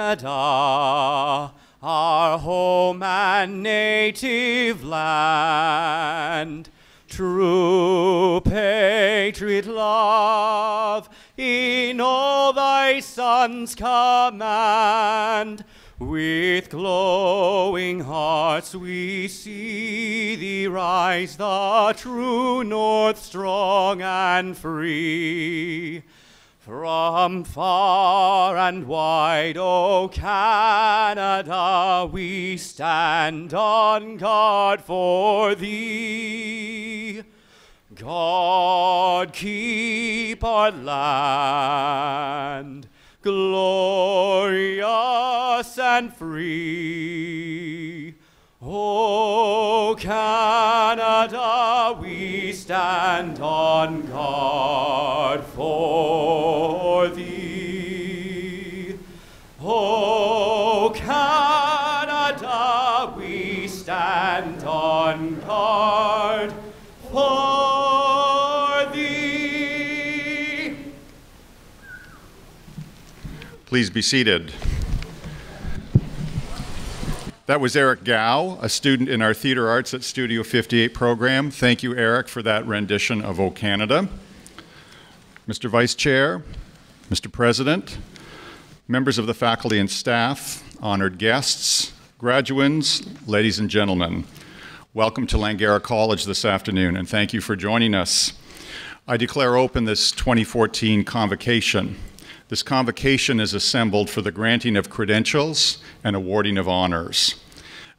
Canada, our home and native land. True patriot love in all thy sons command. With glowing hearts we see thee rise, the true north, strong and free. From far and wide, O Canada, we stand on guard for thee. God keep our land glorious and free. O Canada, we stand on guard for thee. O Canada, we stand on guard for thee. Please be seated. That was Eric Gow, a student in our Theatre Arts at Studio 58 program. Thank you, Eric, for that rendition of O Canada. Mr. Vice Chair, Mr. President, members of the faculty and staff, honored guests, graduands, ladies and gentlemen, welcome to Langara College this afternoon, and thank you for joining us. I declare open this 2014 Convocation. This convocation is assembled for the granting of credentials and awarding of honors.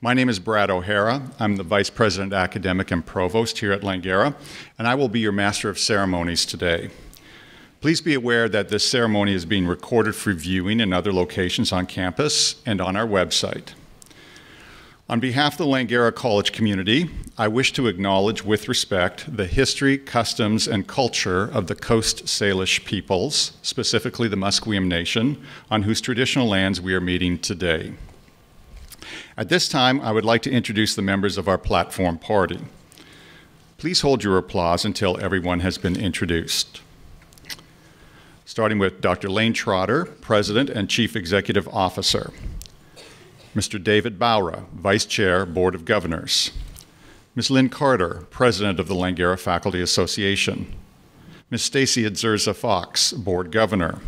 My name is Brad O'Hara. I'm the Vice President Academic and Provost here at Langara, and I will be your Master of Ceremonies today. Please be aware that this ceremony is being recorded for viewing in other locations on campus and on our website. On behalf of the Langara College community, I wish to acknowledge with respect the history, customs, and culture of the Coast Salish peoples, specifically the Musqueam Nation, on whose traditional lands we are meeting today. At this time, I would like to introduce the members of our platform party. Please hold your applause until everyone has been introduced. Starting with Dr. Lane Trotter, President and Chief Executive Officer. Mr. David Bowra, Vice Chair, Board of Governors. Ms. Lynn Carter, President of the Langara Faculty Association. Ms. Stacy Adzurza Fox, Board Governor.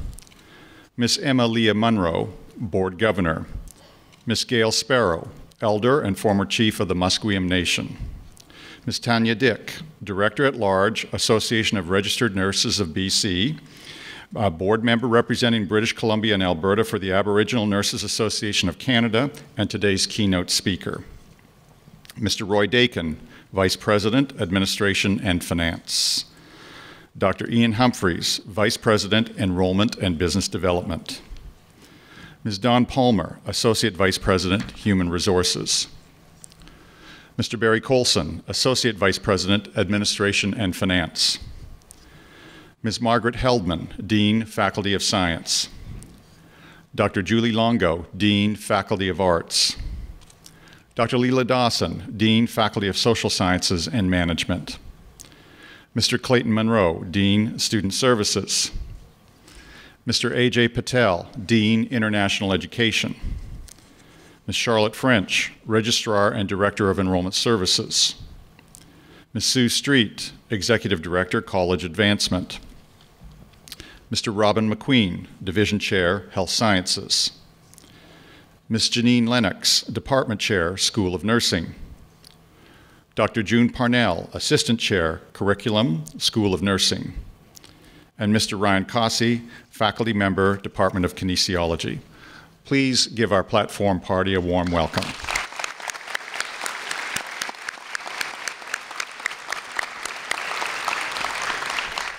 Ms. Emma Leah Munro, Board Governor. Ms. Gail Sparrow, Elder and former Chief of the Musqueam Nation. Ms. Tanya Dick, Director at Large, Association of Registered Nurses of BC, a board member representing British Columbia and Alberta for the Aboriginal Nurses Association of Canada, and today's keynote speaker. Mr. Roy Dakin, Vice President, Administration and Finance. Dr. Ian Humphreys, Vice President, Enrollment and Business Development. Ms. Dawn Palmer, Associate Vice President, Human Resources. Mr. Barry Colson, Associate Vice President, Administration and Finance. Ms. Margaret Heldman, Dean, Faculty of Science. Dr. Julie Longo, Dean, Faculty of Arts. Dr. Leela Dawson, Dean, Faculty of Social Sciences and Management. Mr. Clayton Monroe, Dean, Student Services. Mr. A.J. Patel, Dean, International Education. Ms. Charlotte French, Registrar and Director of Enrollment Services. Ms. Sue Street, Executive Director, College Advancement. Mr. Robin McQueen, Division Chair, Health Sciences. Ms. Janine Lennox, Department Chair, School of Nursing. Dr. June Parnell, Assistant Chair, Curriculum, School of Nursing. And Mr. Ryan Cossey, Faculty Member, Department of Kinesiology. Please give our platform party a warm welcome.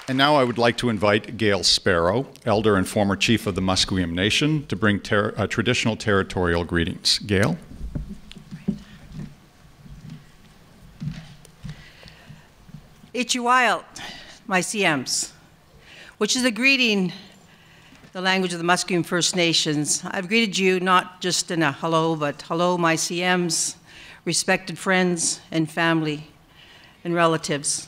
And now I would like to invite Gail Sparrow, Elder and former Chief of the Musqueam Nation, to bring traditional territorial greetings. Gail? Ichiwailt, my CMs, which is a greeting, the language of the Musqueam First Nations. I've greeted you not just in a hello, but hello, my CMs, respected friends and family and relatives.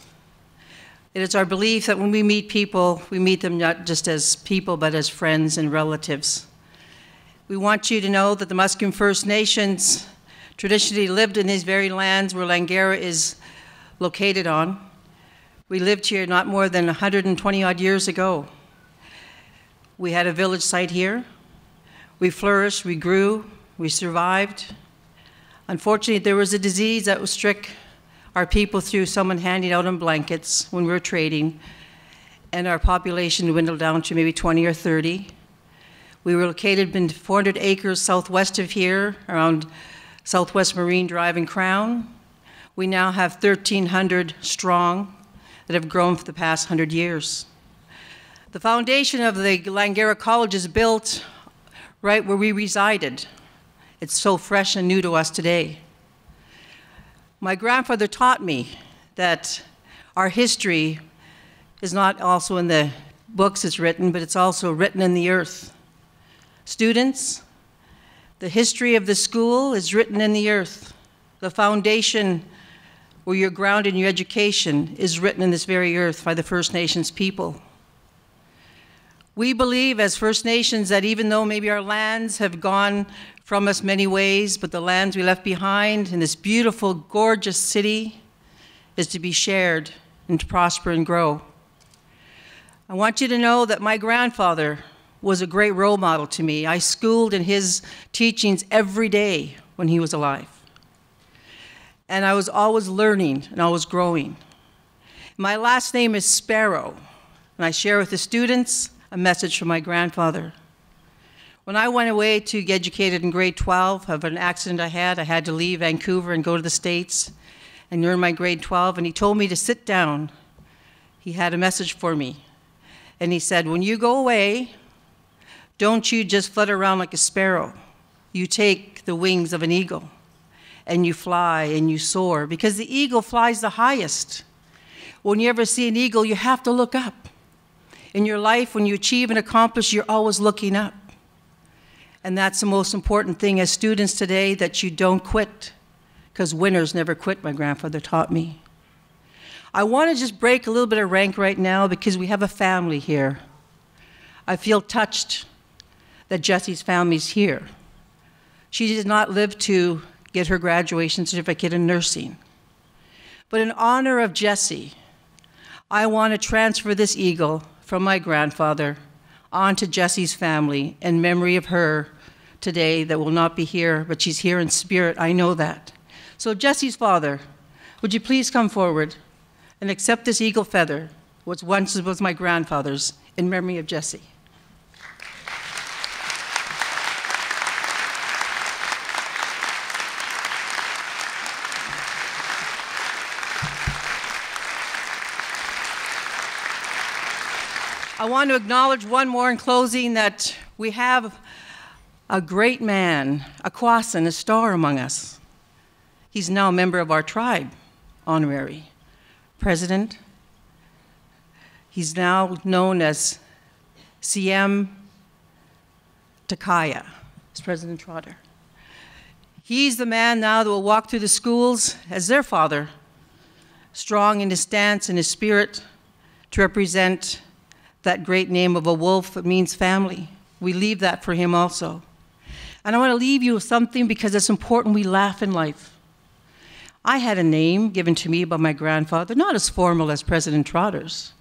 It is our belief that when we meet people, we meet them not just as people, but as friends and relatives. We want you to know that the Musqueam First Nations traditionally lived in these very lands where Langara is located on. We lived here not more than 120 odd years ago. We had a village site here. We flourished, we grew, we survived. Unfortunately, there was a disease that struck our people through someone handing out them blankets when we were trading, and our population dwindled down to maybe 20 or 30. We were located in 400 acres southwest of here, around Southwest Marine Drive and Crown. We now have 1,300 strong that have grown for the past 100 years. The foundation of the Langara College is built right where we resided. It's so fresh and new to us today. My grandfather taught me that our history is not also in the books it's written, but it's also written in the earth. Students, the history of the school is written in the earth. The foundation where you're grounded in your education is written in this very earth by the First Nations people. We believe as First Nations that even though maybe our lands have gone from us many ways, but the lands we left behind in this beautiful, gorgeous city is to be shared and to prosper and grow. I want you to know that my grandfather was a great role model to me. I schooled in his teachings every day when he was alive. And I was always learning and always growing. My last name is Sparrow, and I share with the students a message from my grandfather. When I went away to get educated in grade 12 of an accident I had to leave Vancouver and go to the States and learn my grade 12, and he told me to sit down. He had a message for me. And he said, when you go away, don't you just flutter around like a sparrow. You take the wings of an eagle and you fly and you soar, because the eagle flies the highest. When you ever see an eagle, you have to look up. In your life, when you achieve and accomplish, you're always looking up. And that's the most important thing as students today, that you don't quit, because winners never quit, my grandfather taught me. I want to just break a little bit of rank right now because we have a family here. I feel touched that Jessie's family's here. She did not live to get her graduation certificate in nursing. But in honor of Jessie, I want to transfer this eagle from my grandfather onto Jessie's family in memory of her today that will not be here, but she's here in spirit, I know that. So Jessie's father, would you please come forward and accept this eagle feather, which once was my grandfather's, in memory of Jessie. I want to acknowledge one more in closing, that we have a great man, a Kwasan, a star among us. He's now a member of our tribe, honorary president. He's now known as CM Takaya, as President Trotter. He's the man now that will walk through the schools as their father, strong in his stance and his spirit to represent that great name of a wolf that means family. We leave that for him also. And I want to leave you with something because it's important we laugh in life. I had a name given to me by my grandfather, not as formal as President Trotter's,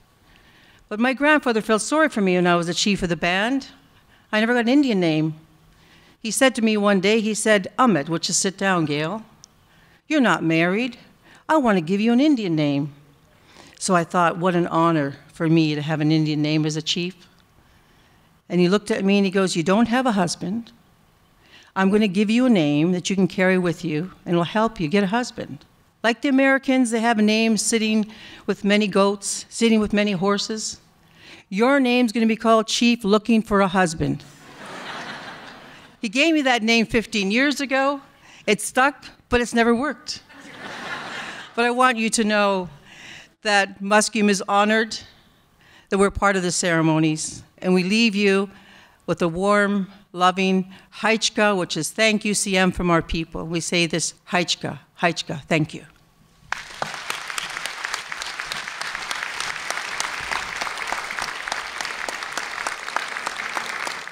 but my grandfather felt sorry for me when I was the chief of the band. I never got an Indian name. He said to me one day, he said, Amit, which is sit down, Gail. You're not married. I want to give you an Indian name. So I thought, what an honor for me to have an Indian name as a chief. And he looked at me and he goes, you don't have a husband. I'm going to give you a name that you can carry with you and will help you get a husband. Like the Americans, they have a name sitting with many goats, sitting with many horses. Your name's going to be called Chief Looking for a Husband. He gave me that name 15 years ago. It stuck, but it's never worked. But I want you to know that Musqueam is honored that we're part of the ceremonies, and we leave you with a warm, loving Haichka, which is thank you, CM, from our people. We say this, Haichka, Haichka, thank you.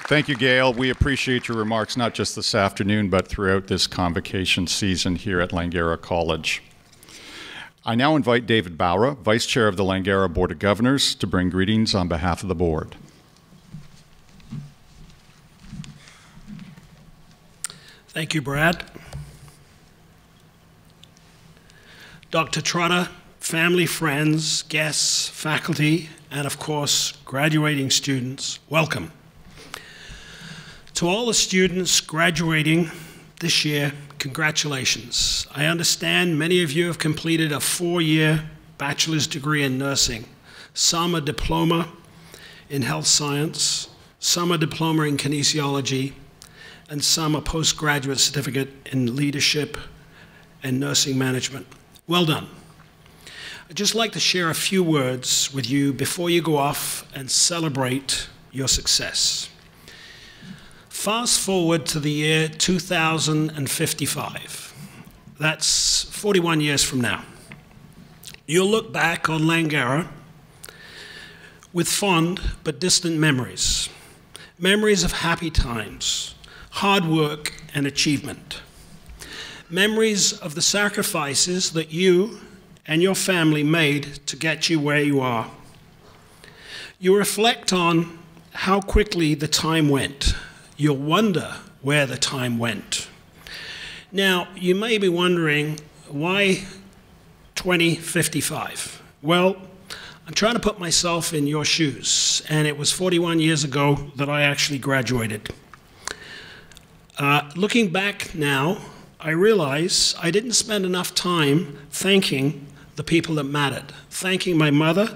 Thank you, Gail. We appreciate your remarks not just this afternoon, but throughout this convocation season here at Langara College. I now invite David Bowra, Vice Chair of the Langara Board of Governors, to bring greetings on behalf of the board. Thank you, Brad. Dr. Trotter, family, friends, guests, faculty, and of course, graduating students, welcome. To all the students graduating this year, congratulations. I understand many of you have completed a 4-year bachelor's degree in nursing, some a diploma in health science, some a diploma in kinesiology, and some a postgraduate certificate in leadership and nursing management. Well done. I'd just like to share a few words with you before you go off and celebrate your success. Fast forward to the year 2055. That's 41 years from now. You'll look back on Langara with fond but distant memories. Memories of happy times, hard work and achievement. Memories of the sacrifices that you and your family made to get you where you are. You reflect on how quickly the time went. You'll wonder where the time went. Now, you may be wondering, why 2055? Well, I'm trying to put myself in your shoes, and it was 41 years ago that I actually graduated. Looking back now, I realize I didn't spend enough time thanking the people that mattered. Thanking my mother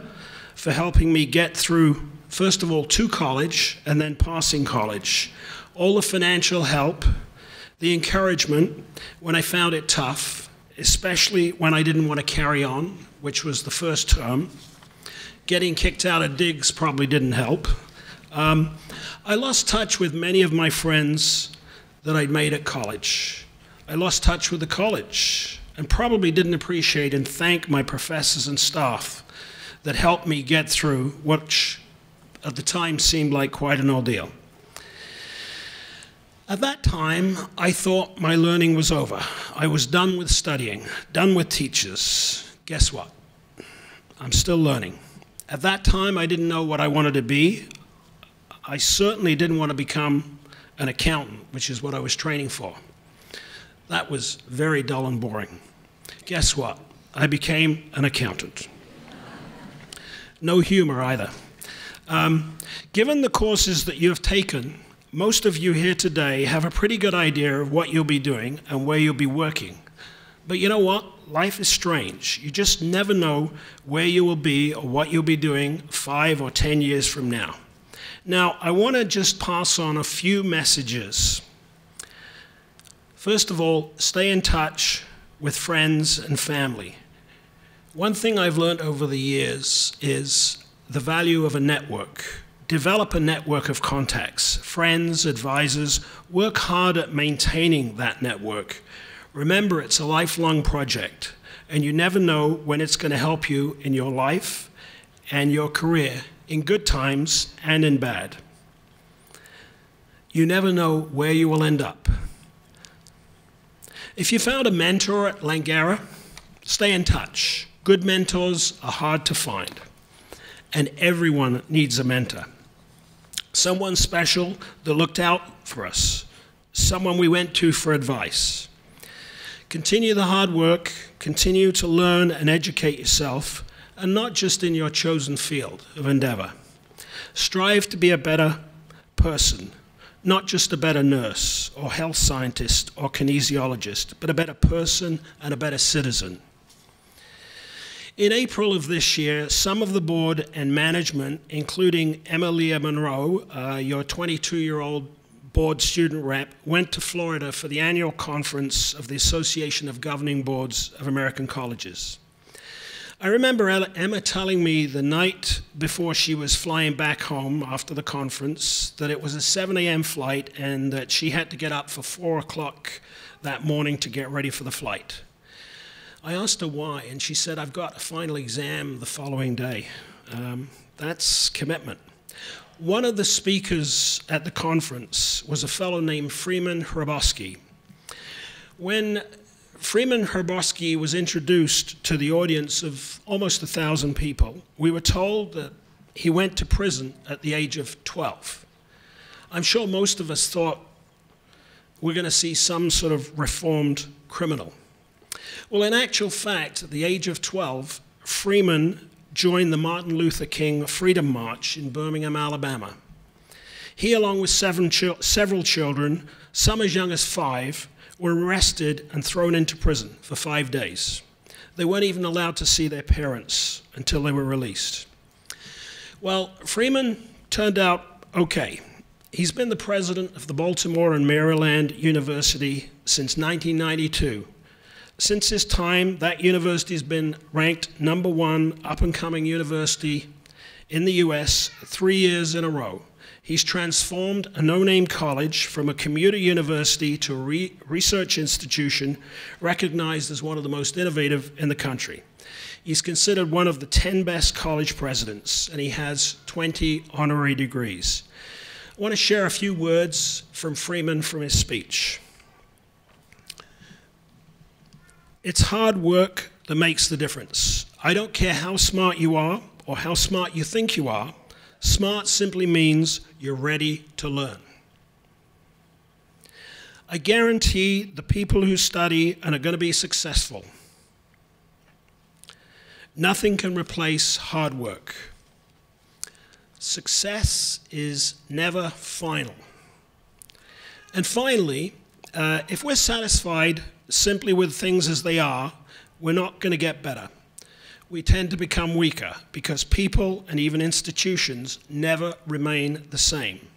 for helping me get through, first of all, to college and then passing college. All the financial help, the encouragement when I found it tough, especially when I didn't want to carry on, which was the first term. Getting kicked out of digs probably didn't help. I lost touch with many of my friends that I'd made at college. I lost touch with the college and probably didn't appreciate and thank my professors and staff that helped me get through what at the time seemed like quite an ordeal. At that time, I thought my learning was over. I was done with studying, done with teachers. Guess what? I'm still learning. At that time, I didn't know what I wanted to be. I certainly didn't want to become an accountant, which is what I was training for. That was very dull and boring. Guess what? I became an accountant. No humor either. Given the courses that you have taken, most of you here today have a pretty good idea of what you'll be doing and where you'll be working. But you know what? Life is strange. You just never know where you will be or what you'll be doing 5 or 10 years from now. Now, I want to just pass on a few messages. First of all, stay in touch with friends and family. One thing I've learned over the years is the value of a network. Develop a network of contacts, friends, advisors. Work hard at maintaining that network. Remember, it's a lifelong project, and you never know when it's going to help you in your life and your career, in good times and in bad. You never know where you will end up. If you found a mentor at Langara, stay in touch. Good mentors are hard to find, and everyone needs a mentor. Someone special that looked out for us, someone we went to for advice. Continue the hard work, continue to learn and educate yourself, and not just in your chosen field of endeavor. Strive to be a better person, not just a better nurse or health scientist or kinesiologist, but a better person and a better citizen. In April of this year, some of the board and management, including Emilia Monroe, your 22-year-old board student rep, went to Florida for the annual conference of the Association of Governing Boards of American Colleges. I remember Emma telling me the night before she was flying back home after the conference that it was a 7 a.m. flight and that she had to get up for 4 o'clock that morning to get ready for the flight. I asked her why, and she said, I've got a final exam the following day. That's commitment. One of the speakers at the conference was a fellow named Freeman Hrabowski. When Freeman Hrabowski was introduced to the audience of almost 1,000 people, we were told that he went to prison at the age of 12. I'm sure most of us thought we're going to see some sort of reformed criminal. Well, in actual fact, at the age of 12, Freeman joined the Martin Luther King Freedom March in Birmingham, Alabama. He, along with several children, some as young as 5, were arrested and thrown into prison for 5 days. They weren't even allowed to see their parents until they were released. Well, Freeman turned out okay. He's been the president of the Baltimore and Maryland University since 1992. Since his time, that university has been ranked #1 up-and-coming university in the US 3 years in a row. He's transformed a no-name college from a commuter university to a research institution recognized as one of the most innovative in the country. He's considered one of the 10 best college presidents, and he has 20 honorary degrees. I want to share a few words from Freeman from his speech. It's hard work that makes the difference. I don't care how smart you are or how smart you think you are. Smart simply means you're ready to learn. I guarantee the people who study and are going to be successful, nothing can replace hard work. Success is never final. And finally, if we're satisfied simply with things as they are, we're not going to get better. We tend to become weaker because people and even institutions never remain the same.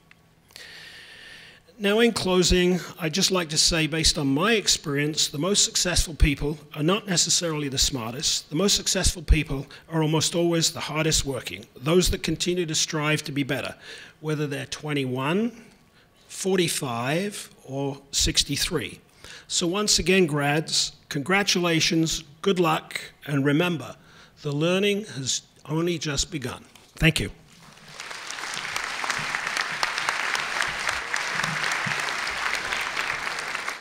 Now, in closing, I'd just like to say, based on my experience, the most successful people are not necessarily the smartest. The most successful people are almost always the hardest working, those that continue to strive to be better, whether they're 21, 45, or 63. So once again, grads, congratulations, good luck, and remember, the learning has only just begun. Thank you.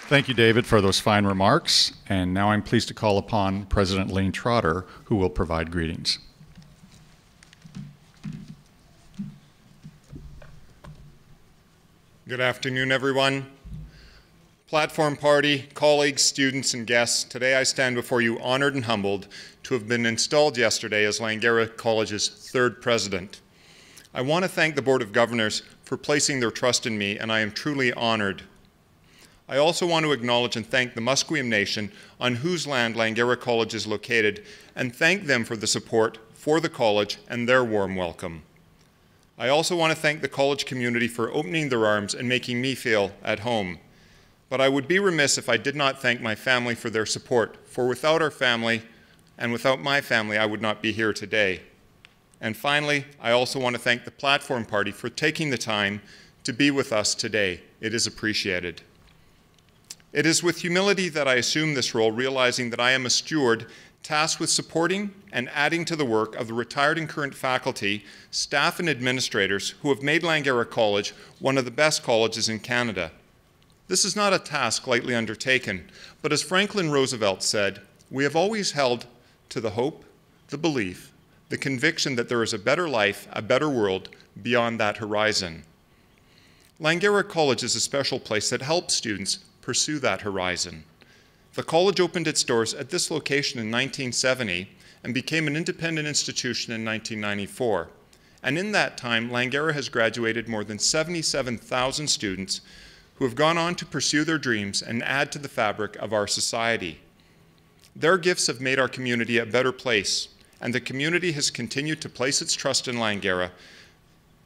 Thank you, David, for those fine remarks. And now I'm pleased to call upon President Lane Trotter, who will provide greetings. Good afternoon, everyone. Platform Party, colleagues, students, and guests, today I stand before you honored and humbled to have been installed yesterday as Langara College's 3rd president. I want to thank the Board of Governors for placing their trust in me, and I am truly honored. I also want to acknowledge and thank the Musqueam Nation on whose land Langara College is located, and thank them for the support for the college and their warm welcome. I also want to thank the college community for opening their arms and making me feel at home. But I would be remiss if I did not thank my family for their support, for without our family and without my family, I would not be here today. And finally, I also want to thank the Platform Party for taking the time to be with us today. It is appreciated. It is with humility that I assume this role, realizing that I am a steward tasked with supporting and adding to the work of the retired and current faculty, staff, and administrators who have made Langara College one of the best colleges in Canada. This is not a task lightly undertaken, but as Franklin Roosevelt said, we have always held to the hope, the belief, the conviction that there is a better life, a better world beyond that horizon. Langara College is a special place that helps students pursue that horizon. The college opened its doors at this location in 1970 and became an independent institution in 1994. And in that time, Langara has graduated more than 77,000 students who have gone on to pursue their dreams and add to the fabric of our society. Their gifts have made our community a better place, and the community has continued to place its trust in Langara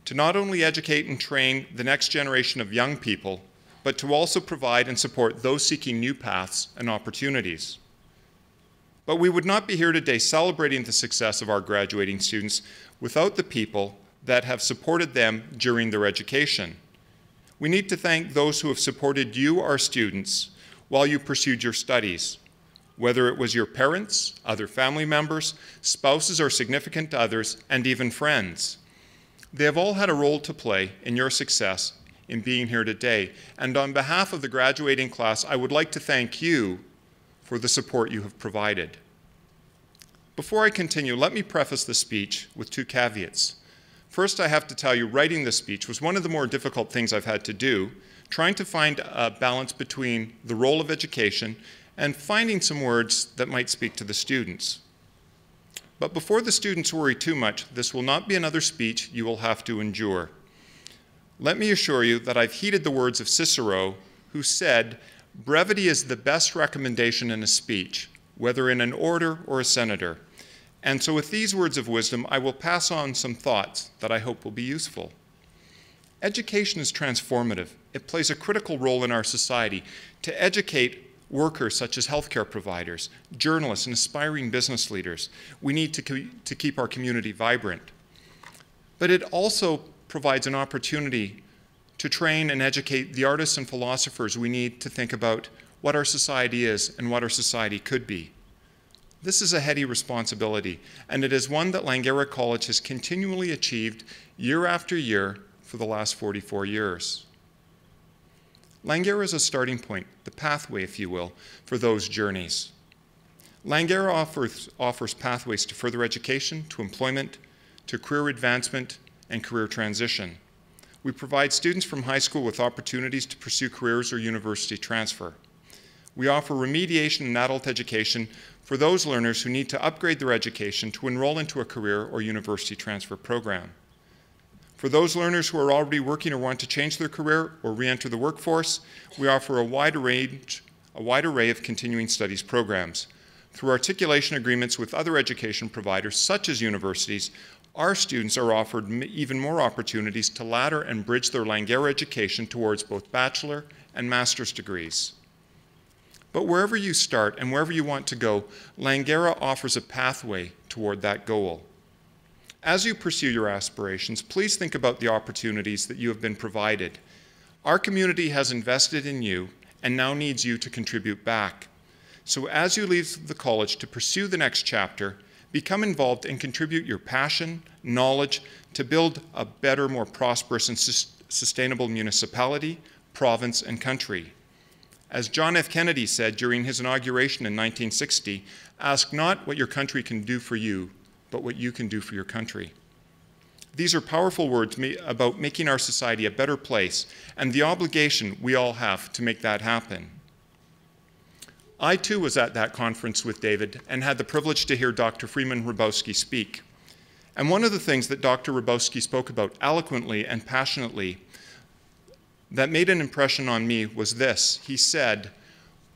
to not only educate and train the next generation of young people, but to also provide and support those seeking new paths and opportunities. But we would not be here today celebrating the success of our graduating students without the people that have supported them during their education. We need to thank those who have supported you, our students, while you pursued your studies, whether it was your parents, other family members, spouses or significant others, and even friends. They have all had a role to play in your success in being here today. And on behalf of the graduating class, I would like to thank you for the support you have provided. Before I continue, let me preface the speech with two caveats. First, I have to tell you, writing this speech was one of the more difficult things I've had to do, trying to find a balance between the role of education and finding some words that might speak to the students. But before the students worry too much, this will not be another speech you will have to endure. Let me assure you that I've heeded the words of Cicero, who said, "Brevity is the best recommendation in a speech, whether in an orator or a senator." And so with these words of wisdom, I will pass on some thoughts that I hope will be useful. Education is transformative. It plays a critical role in our society to educate workers such as healthcare providers, journalists, and aspiring business leaders. We need to keep our community vibrant. But it also provides an opportunity to train and educate the artists and philosophers we need to think about what our society is and what our society could be. This is a heady responsibility, and it is one that Langara College has continually achieved year after year for the last 44 years. Langara is a starting point, the pathway, if you will, for those journeys. Langara offers pathways to further education, to employment, to career advancement, and career transition. We provide students from high school with opportunities to pursue careers or university transfer. We offer remediation and adult education for those learners who need to upgrade their education to enroll into a career or university transfer program. For those learners who are already working or want to change their career or re-enter the workforce, we offer a wide array of continuing studies programs. Through articulation agreements with other education providers, such as universities, our students are offered even more opportunities to ladder and bridge their Langara education towards both bachelor and master's degrees. But wherever you start and wherever you want to go, Langara offers a pathway toward that goal. As you pursue your aspirations, please think about the opportunities that you have been provided. Our community has invested in you and now needs you to contribute back. So as you leave the college to pursue the next chapter, become involved and contribute your passion, knowledge to build a better, more prosperous and sustainable municipality, province, and country. As John F. Kennedy said during his inauguration in 1960, ask not what your country can do for you, but what you can do for your country. These are powerful words about making our society a better place and the obligation we all have to make that happen. I too was at that conference with David and had the privilege to hear Dr. Freeman Hrabowski speak. And one of the things that Dr. Hrabowski spoke about eloquently and passionately that made an impression on me was this. He said,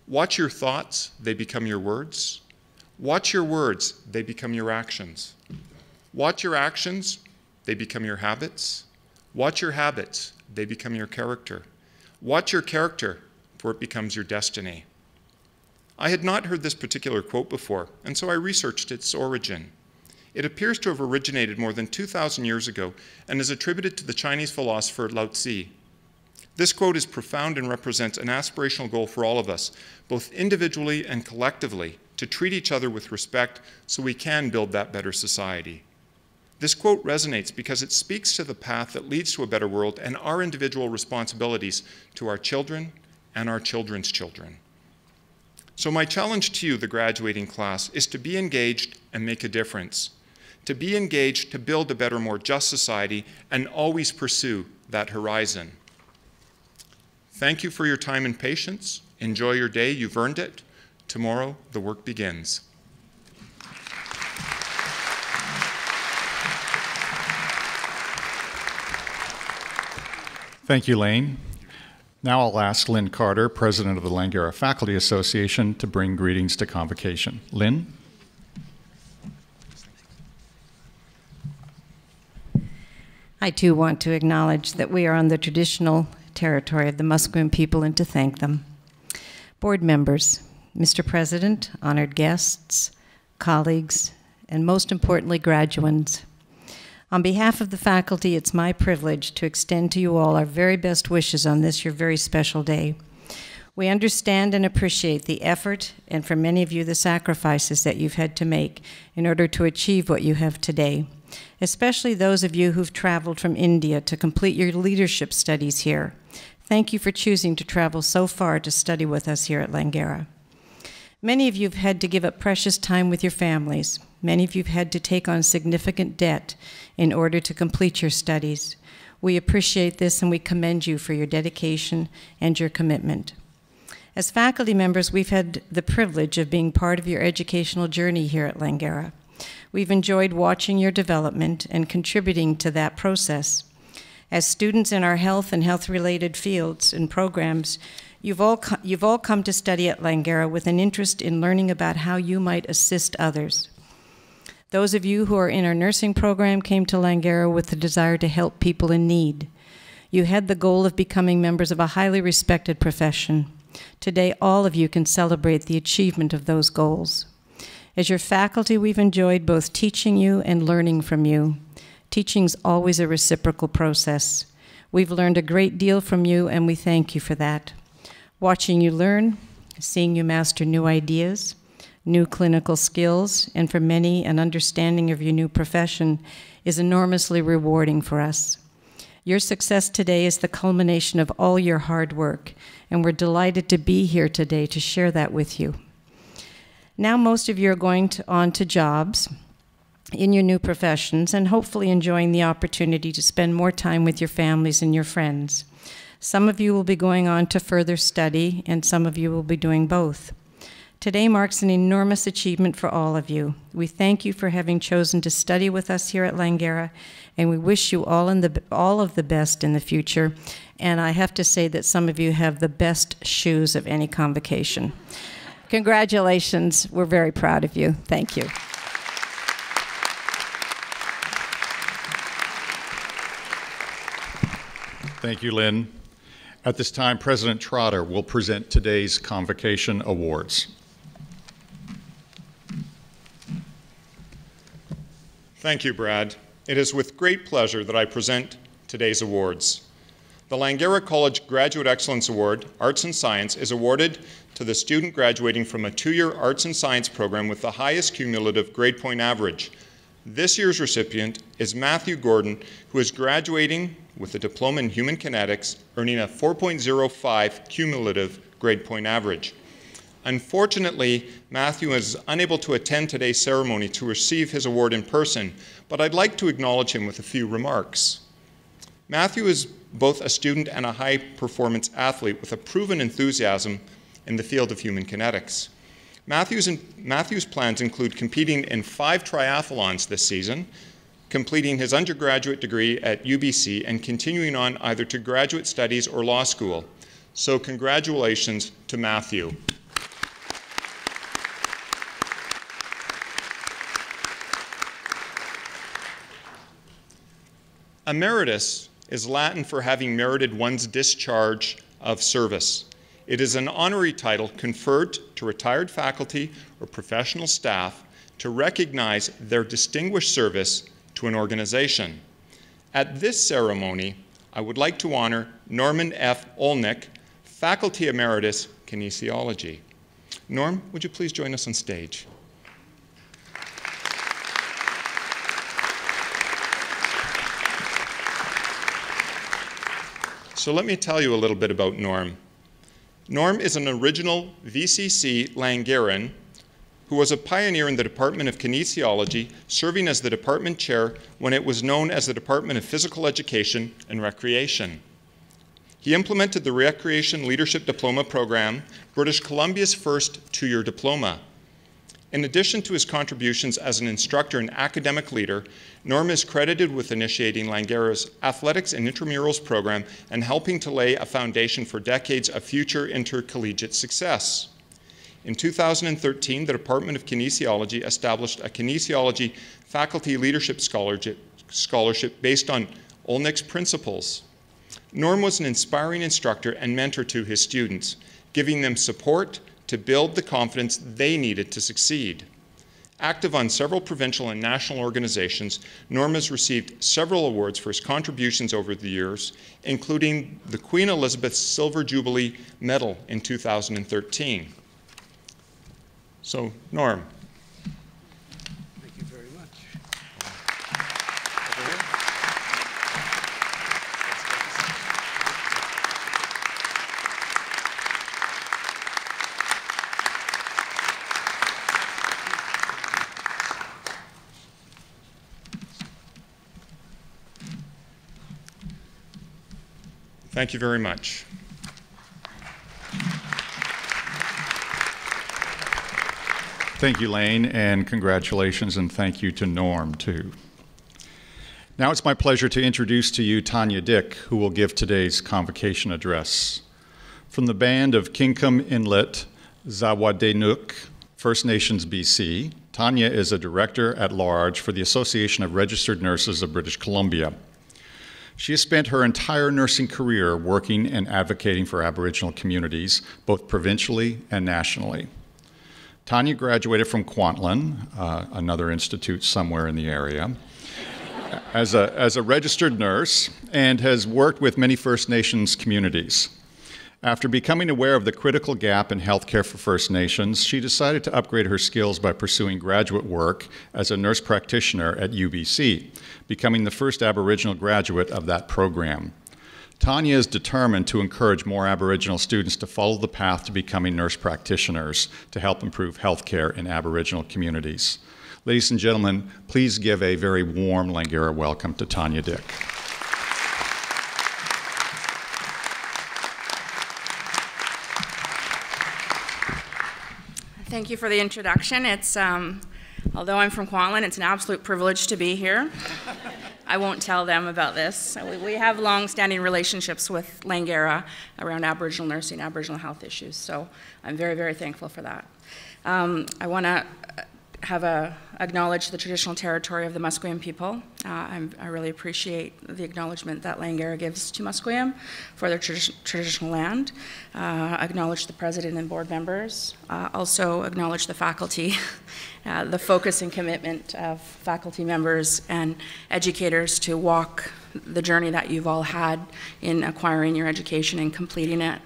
"Watch your thoughts, they become your words. Watch your words, they become your actions. Watch your actions, they become your habits. Watch your habits, they become your character. Watch your character, for it becomes your destiny." I had not heard this particular quote before, and so I researched its origin. It appears to have originated more than 2,000 years ago and is attributed to the Chinese philosopher Lao Tzu. This quote is profound and represents an aspirational goal for all of us, both individually and collectively, to treat each other with respect so we can build that better society. This quote resonates because it speaks to the path that leads to a better world and our individual responsibilities to our children and our children's children. So my challenge to you, the graduating class, is to be engaged and make a difference. To be engaged to build a better, more just society and always pursue that horizon. Thank you for your time and patience. Enjoy your day, you've earned it. Tomorrow, the work begins. Thank you, Lane. Now I'll ask Lynn Carter, President of the Langara Faculty Association, to bring greetings to Convocation. Lynn? I too want to acknowledge that we are on the traditional territory of the Musqueam people and to thank them. Board members, Mr. President, honored guests, colleagues, and most importantly, graduands. On behalf of the faculty, it's my privilege to extend to you all our very best wishes on this, your very special day. We understand and appreciate the effort, and for many of you, the sacrifices that you've had to make in order to achieve what you have today. especially those of you who've traveled from India to complete your leadership studies here. Thank you for choosing to travel so far to study with us here at Langara. Many of you have had to give up precious time with your families. Many of you have had to take on significant debt in order to complete your studies. We appreciate this and we commend you for your dedication and your commitment. As faculty members, we've had the privilege of being part of your educational journey here at Langara. We've enjoyed watching your development and contributing to that process. As students in our health and health-related fields and programs, you've all come to study at Langara with an interest in learning about how you might assist others. Those of you who are in our nursing program came to Langara with the desire to help people in need. You had the goal of becoming members of a highly respected profession. Today, all of you can celebrate the achievement of those goals. As your faculty, we've enjoyed both teaching you and learning from you. Teaching's always a reciprocal process. We've learned a great deal from you, and we thank you for that. Watching you learn, seeing you master new ideas, new clinical skills, and for many, an understanding of your new profession is enormously rewarding for us. Your success today is the culmination of all your hard work, and we're delighted to be here today to share that with you. Now most of you are going on to jobs in your new professions and hopefully enjoying the opportunity to spend more time with your families and your friends. Some of you will be going on to further study, and some of you will be doing both. Today marks an enormous achievement for all of you. We thank you for having chosen to study with us here at Langara, and we wish you all of the best in the future. And I have to say that some of you have the best shoes of any convocation. Congratulations. We're very proud of you. Thank you. Thank you, Lynn. At this time, President Trotter will present today's Convocation Awards. Thank you, Brad. It is with great pleasure that I present today's awards. The Langara College Graduate Excellence Award, Arts and Science, is awarded to the student graduating from a two-year arts and science program with the highest cumulative grade point average. This year's recipient is Matthew Gordon, who is graduating with a diploma in human kinetics, earning a 4.05 cumulative grade point average. Unfortunately, Matthew is unable to attend today's ceremony to receive his award in person, but I'd like to acknowledge him with a few remarks. Matthew is both a student and a high-performance athlete with a proven enthusiasm in the field of human kinetics. Matthew's plans include competing in 5 triathlons this season, completing his undergraduate degree at UBC, and continuing on either to graduate studies or law school. So congratulations to Matthew. Emeritus is Latin for having merited one's discharge of service. It is an honorary title conferred to retired faculty or professional staff to recognize their distinguished service to an organization. At this ceremony, I would like to honor Norman F. Olnick, Faculty Emeritus, Kinesiology. Norm, would you please join us on stage? So let me tell you a little bit about Norm. Norm is an original VCC Langaran who was a pioneer in the Department of Kinesiology, serving as the department chair when it was known as the Department of Physical Education and Recreation. He implemented the Recreation Leadership Diploma program, British Columbia's first 2-year diploma. In addition to his contributions as an instructor and academic leader, Norm is credited with initiating Langara's athletics and intramurals program and helping to lay a foundation for decades of future intercollegiate success. In 2013, the Department of Kinesiology established a Kinesiology Faculty Leadership Scholarship based on Olnick's principles. Norm was an inspiring instructor and mentor to his students, giving them support to build the confidence they needed to succeed. Active on several provincial and national organizations, Norm has received several awards for his contributions over the years, including the Queen Elizabeth Silver Jubilee Medal in 2013. So, Norm. Thank you very much. Thank you very much. Thank you, Lane, and congratulations, and thank you to Norm, too. Now it's my pleasure to introduce to you Tanya Dick, who will give today's convocation address. From the band of Kinkum Inlet, Zawadenuk, First Nations, BC, Tanya is a director at large for the Association of Registered Nurses of British Columbia. She has spent her entire nursing career working and advocating for Aboriginal communities, both provincially and nationally. Tanya graduated from Kwantlen, another institute somewhere in the area, as a registered nurse, and has worked with many First Nations communities. After becoming aware of the critical gap in healthcare for First Nations, she decided to upgrade her skills by pursuing graduate work as a nurse practitioner at UBC, becoming the first Aboriginal graduate of that program. Tanya is determined to encourage more Aboriginal students to follow the path to becoming nurse practitioners to help improve healthcare in Aboriginal communities. Ladies and gentlemen, please give a very warm Langara welcome to Tanya Dick. Thank you for the introduction. It's, although I'm from Kwantlen, it's an absolute privilege to be here. I won't tell them about this. We have long-standing relationships with Langara around Aboriginal nursing, Aboriginal health issues, so I'm very, very thankful for that. I want to acknowledge the traditional territory of the Musqueam people. I really appreciate the acknowledgement that Langara gives to Musqueam for their traditional land. Acknowledge the president and board members. Also acknowledge the faculty, the focus and commitment of faculty members and educators to walk the journey that you've all had in acquiring your education and completing it.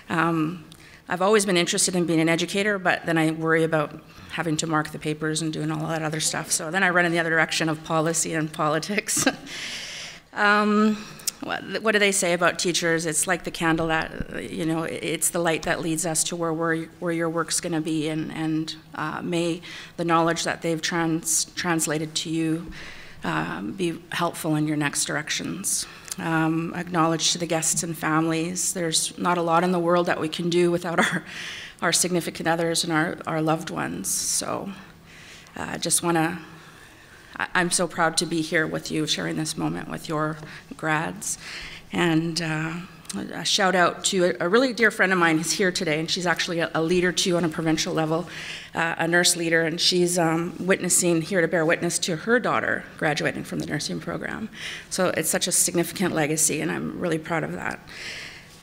I've always been interested in being an educator, but then I worry about having to mark the papers and doing all that other stuff. So then I run in the other direction of policy and politics. What do they say about teachers? It's like the candle that, you know, it's the light that leads us to where your work's going to be, and may the knowledge that they've translated to you be helpful in your next directions. Acknowledge to the guests and families. There's not a lot in the world that we can do without our significant others and our loved ones. So just want to, I'm so proud to be here with you, sharing this moment with your grads. And a shout out to a really dear friend of mine who's here today, and she's actually a leader too on a provincial level, a nurse leader, and she's here to bear witness to her daughter graduating from the nursing program. So it's such a significant legacy, and I'm really proud of that.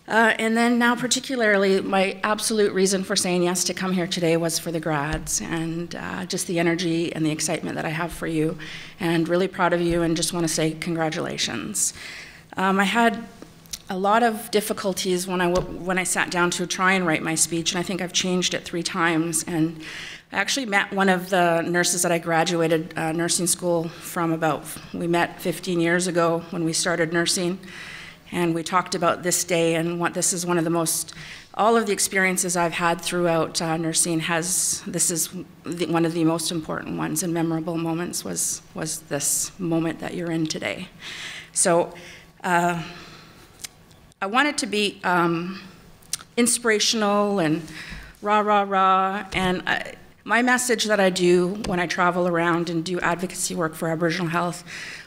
And then now particularly, my absolute reason for saying yes to come here today was for the grads, and just the energy and the excitement that I have for you, and really proud of you, and just want to say congratulations. I had a lot of difficulties when I sat down to try and write my speech, and I think I've changed it 3 times. And I actually met one of the nurses that I graduated nursing school from we met 15 years ago when we started nursing, and we talked about this day and this is one of the most, all of the experiences I've had throughout nursing this is one of the most important ones and memorable moments was this moment that you're in today. So, I want it to be inspirational and rah, and my message that I do when I travel around and do advocacy work for Aboriginal health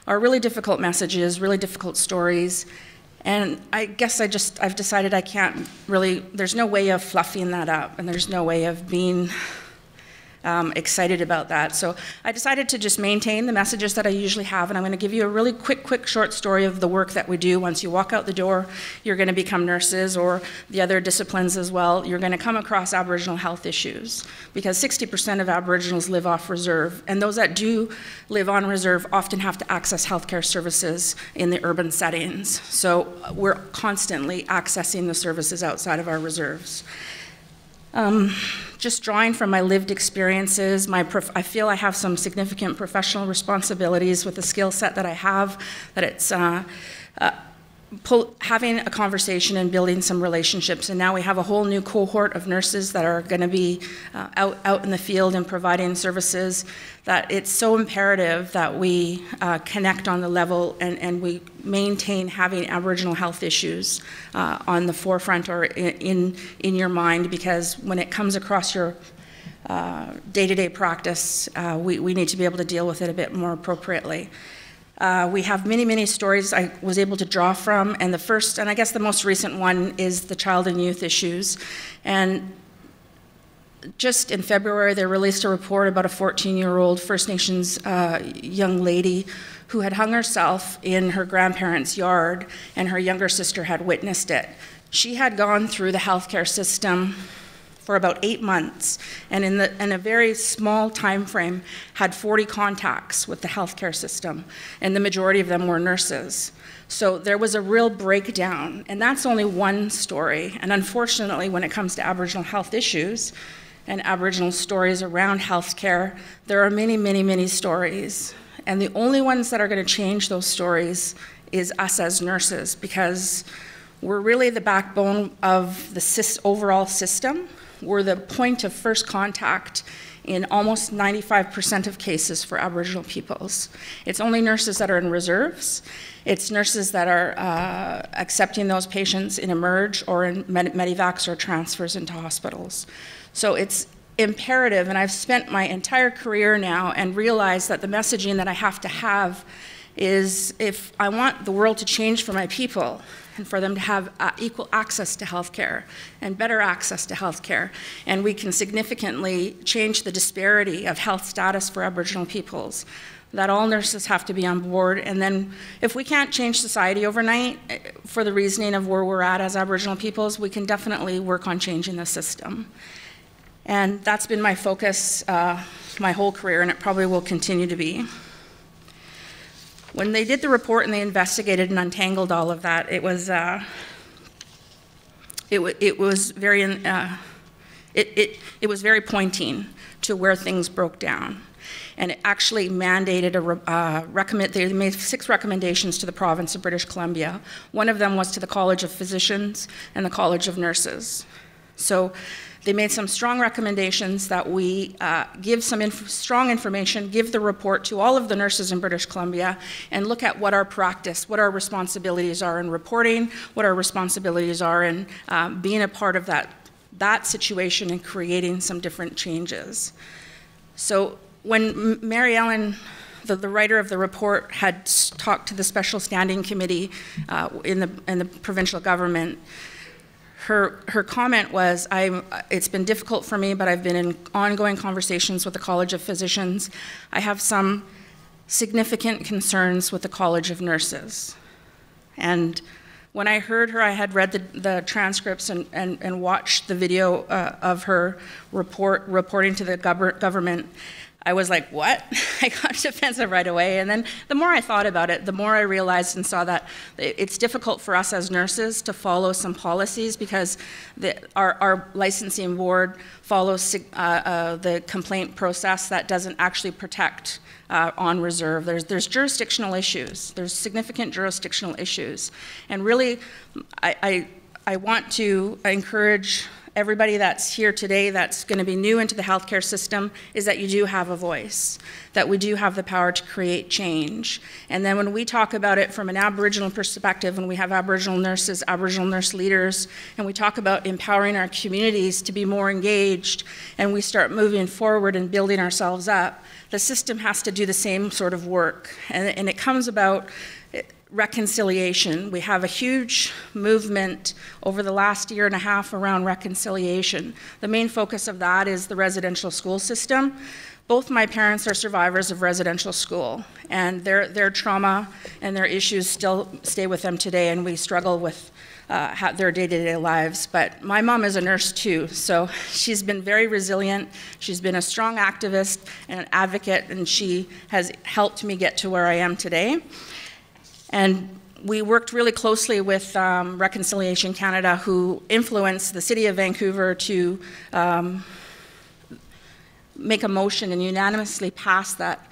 are really difficult messages, really difficult stories, and I guess I've decided I can't really, there's no way of fluffing that up, and there's no way of being excited about that. So I decided to just maintain the messages that I usually have, and I'm going to give you a really quick short story of the work that we do. Once you walk out the door, you're going to become nurses, or the other disciplines as well. You're going to come across Aboriginal health issues, because 60% of Aboriginals live off reserve, and those that do live on reserve often have to access healthcare services in the urban settings. So we're constantly accessing the services outside of our reserves. Just drawing from my lived experiences, I feel I have some significant professional responsibilities with the skill set that I have, that it's having a conversation and building some relationships. And now we have a whole new cohort of nurses that are going to be out in the field and providing services, that it's so imperative that we connect on the level and we maintain having Aboriginal health issues on the forefront or in your mind, because when it comes across your day-to-day practice, we need to be able to deal with it a bit more appropriately. We have many, many stories I was able to draw from, and the first, and I guess the most recent one, is the child and youth issues. And just in February, they released a report about a 14-year-old First Nations young lady who had hung herself in her grandparents' yard, and her younger sister had witnessed it. She had gone through the healthcare system for about 8 months, and in a very small time frame had 40 contacts with the healthcare system, and the majority of them were nurses. So there was a real breakdown, and that's only one story. And unfortunately, when it comes to Aboriginal health issues and Aboriginal stories around healthcare, there are many, many, many stories. And the only ones that are going to change those stories is us as nurses, because we're really the backbone of the overall system. We're the point of first contact in almost 95% of cases for Aboriginal peoples. It's only nurses that are in reserves. It's nurses that are accepting those patients in emerge or in medivacs or transfers into hospitals. So it's imperative, and I've spent my entire career now and realized that the messaging that I have to have is, if I want the world to change for my people and for them to have equal access to healthcare and better access to healthcare, and we can significantly change the disparity of health status for Aboriginal peoples, that all nurses have to be on board. And then if we can't change society overnight for the reasoning of where we're at as Aboriginal peoples, we can definitely work on changing the system. And that's been my focus my whole career, and it probably will continue to be. When they did the report and they investigated and untangled all of that, it was very pointing to where things broke down. And it actually mandated they made 6 recommendations to the province of British Columbia. One of them was to the College of Physicians and the College of Nurses. So they made some strong recommendations that we give some strong information, give the report to all of the nurses in British Columbia, and look at what our practice, what our responsibilities are in reporting, what our responsibilities are in being a part of that situation and creating some different changes. So when Mary Ellen, the writer of the report, had talked to the Special Standing Committee in the provincial government, her comment was, it's been difficult for me, but I've been in ongoing conversations with the College of Physicians. I have some significant concerns with the College of Nurses. And when I heard her, I had read the transcripts and watched the video of her reporting to the government. I was like, what? I got defensive right away. And then the more I thought about it, the more I realized and saw that it's difficult for us as nurses to follow some policies, because our licensing board follows the complaint process that doesn't actually protect on reserve. There's jurisdictional issues. There's significant jurisdictional issues. And really, I want to encourage everybody that's here today that's going to be new into the healthcare system, is that you do have a voice, that we do have the power to create change. And then when we talk about it from an Aboriginal perspective, when we have Aboriginal nurses, Aboriginal nurse leaders, and we talk about empowering our communities to be more engaged, and we start moving forward and building ourselves up, the system has to do the same sort of work. And it comes about reconciliation. We have a huge movement over the last year and a half around reconciliation. The main focus of that is the residential school system. Both my parents are survivors of residential school, and their trauma and their issues still stay with them today, and we struggle with their day-to-day lives. But my mom is a nurse too, so she's been very resilient. She's been a strong activist and an advocate, and she has helped me get to where I am today. And we worked really closely with Reconciliation Canada, who influenced the City of Vancouver to make a motion and unanimously pass that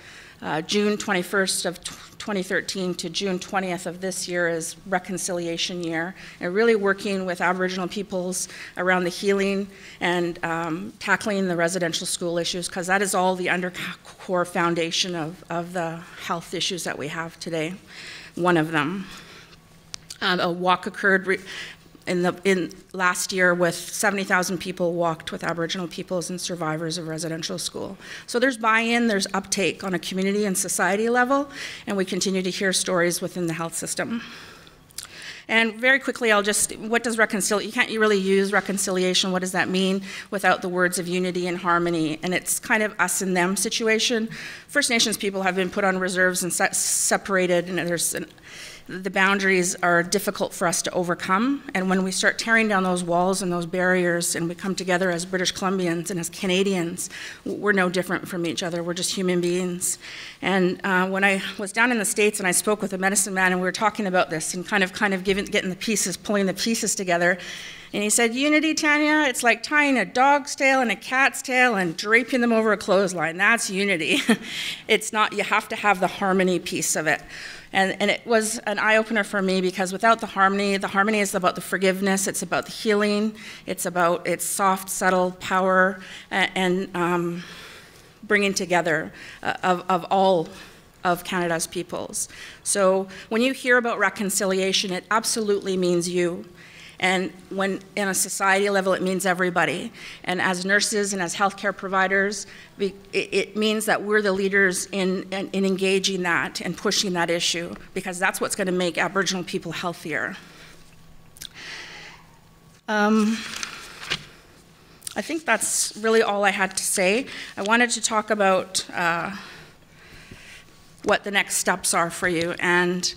June 21st of 2013 to June 20th of this year is Reconciliation Year, and really working with Aboriginal peoples around the healing and tackling the residential school issues, because that is all the core foundation of the health issues that we have today, one of them. A walk occurred in last year with 70,000 people walked with Aboriginal peoples and survivors of residential school. So there's buy-in, there's uptake on a community and society level, and we continue to hear stories within the health system. And very quickly, what does reconciliation, you can't really use reconciliation, what does that mean without the words of unity and harmony? And it's kind of us and them situation. First Nations people have been put on reserves and separated, and the boundaries are difficult for us to overcome. And when we start tearing down those walls and those barriers and we come together as British Columbians and as Canadians, we're no different from each other. We're just human beings. And when I was down in the States and I spoke with a medicine man and we were talking about this and kind of getting the pieces, pulling the pieces together, and he said, unity, Tanya, it's like tying a dog's tail and a cat's tail and draping them over a clothesline. That's unity. It's not, you have to have the harmony piece of it. And it was an eye-opener for me, because without the harmony is about the forgiveness, it's about the healing, it's about its soft, subtle power, and bringing together of all of Canada's peoples. So when you hear about reconciliation, it absolutely means you. And when in a society level, it means everybody. And as nurses and as healthcare providers, it means that we're the leaders in engaging that and pushing that issue, because that's what's going to make Aboriginal people healthier. I think that's really all I had to say. I wanted to talk about what the next steps are for you, and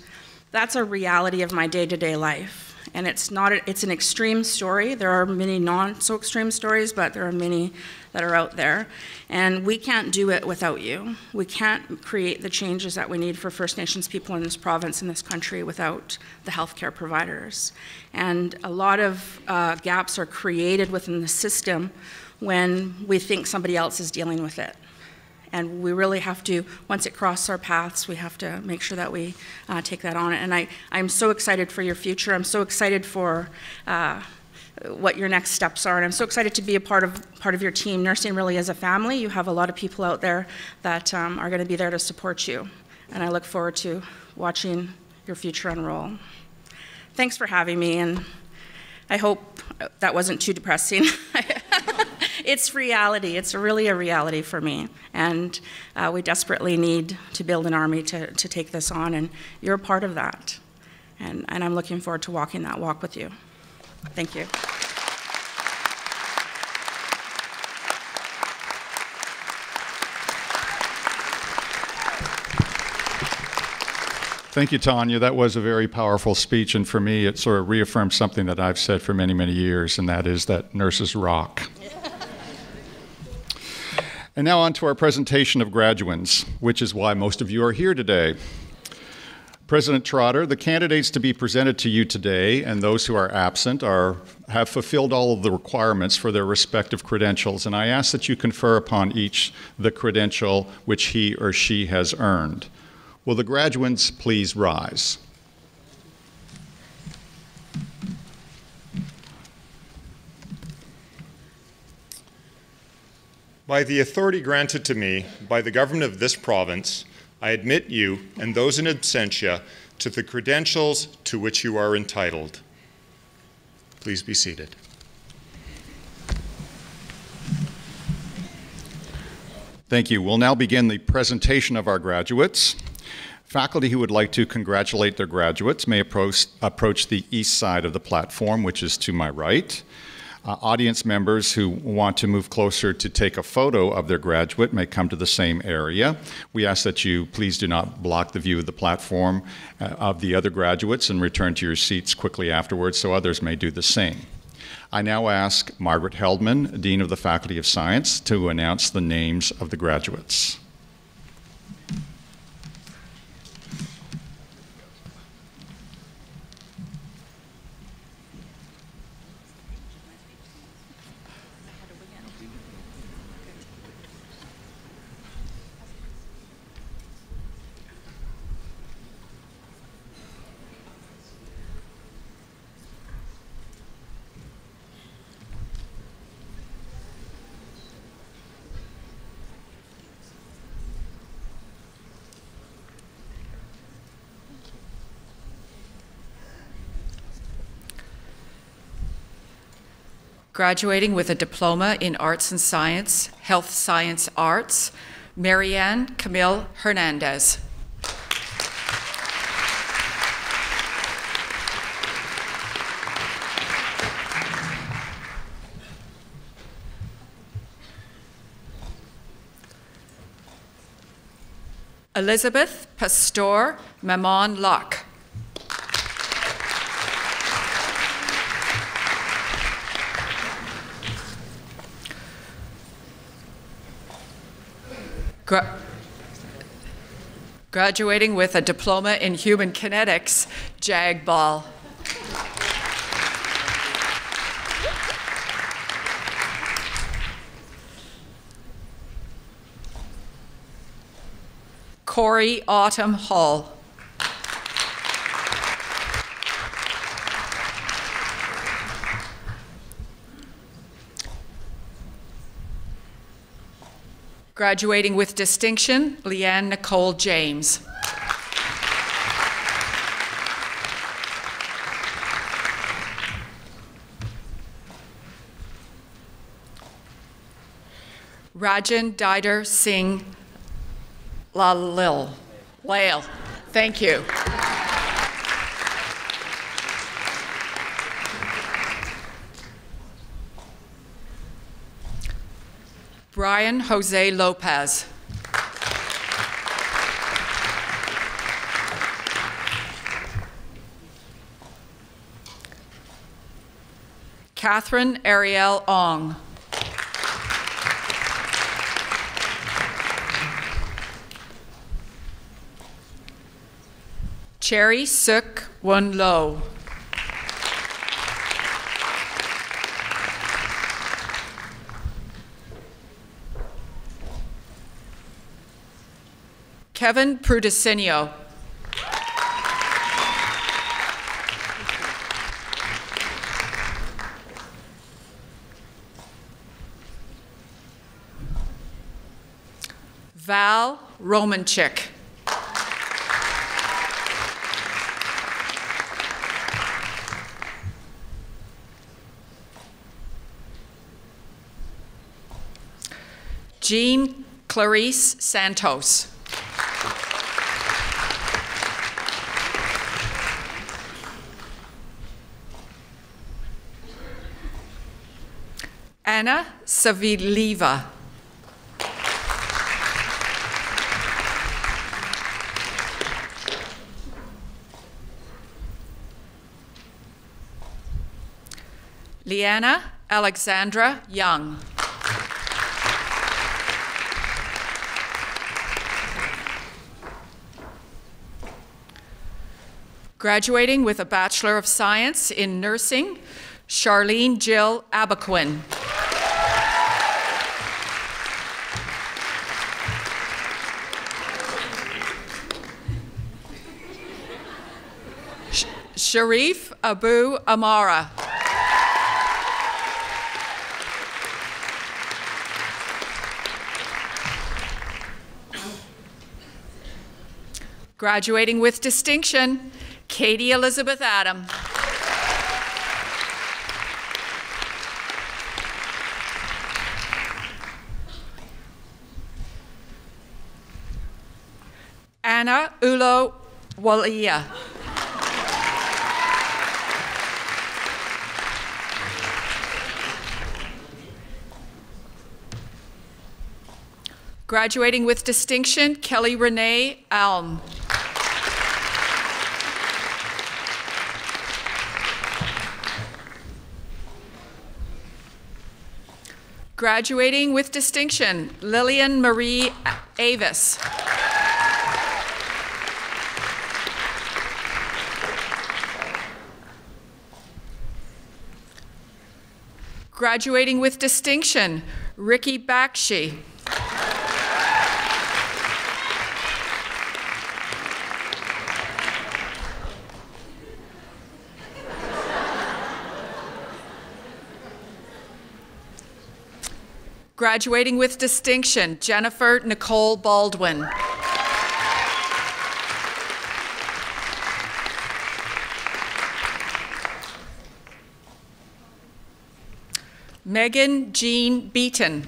that's a reality of my day-to-day life. And it's an extreme story. There are many non-so-extreme stories, but there are many that are out there. And we can't do it without you. We can't create the changes that we need for First Nations people in this province, in this country, without the healthcare providers. And a lot of gaps are created within the system when we think somebody else is dealing with it. And we really have to, once it crosses our paths, we have to make sure that we take that on. And I'm so excited for your future. I'm so excited for what your next steps are. And I'm so excited to be a part of your team. Nursing really is a family. You have a lot of people out there that are going to be there to support you. And I look forward to watching your future unroll. Thanks for having me, and I hope that wasn't too depressing. It's reality. It's really a reality for me. And we desperately need to build an army to take this on, and you're a part of that. And I'm looking forward to walking that walk with you. Thank you. Thank you, Tanya. That was a very powerful speech, and for me, it sort of reaffirmed something that I've said for many, many years, and that is that nurses rock. And now on to our presentation of graduands, which is why most of you are here today. President Trotter, the candidates to be presented to you today and those who are absent have fulfilled all of the requirements for their respective credentials, and I ask that you confer upon each the credential which he or she has earned. Will the graduands please rise? By the authority granted to me by the government of this province, I admit you and those in absentia to the credentials to which you are entitled. Please be seated. Thank you. We'll now begin the presentation of our graduates. Faculty who would like to congratulate their graduates may approach the east side of the platform, which is to my right. Audience members who want to move closer to take a photo of their graduate may come to the same area. We ask that you please do not block the view of the platform of the other graduates and return to your seats quickly afterwards so others may do the same. I now ask Margaret Heldman, Dean of the Faculty of Science, to announce the names of the graduates. Graduating with a diploma in Arts and Science, Health Science Arts, Marianne Camille Hernandez. Elizabeth Pastor Mamon Locke. Graduating with a diploma in human kinetics, Jag Ball. Corey Autumn Hall. Graduating with distinction, Leanne Nicole James. Rajan Dider Singh Lalil. Thank you. Brian Jose Lopez. Catherine Ariel Ong. Cherry Suk Won Lo. Kevin Prudecinio. Val Romanchik. Jean Clarice Santos. Anna Saviliva. Leanna Alexandra Young. Graduating with a Bachelor of Science in Nursing, Charlene Jill Abaquin. Sharif Abu Amara. Graduating with distinction, Katie Elizabeth Adam. Anna Ulo Walia. Graduating with distinction, Kelly Renee Alm. Graduating with distinction, Lillian Marie Avis. Graduating with distinction, Ricky Bakshi. Graduating with distinction, Jennifer Nicole Baldwin. Megan Jean Beaton.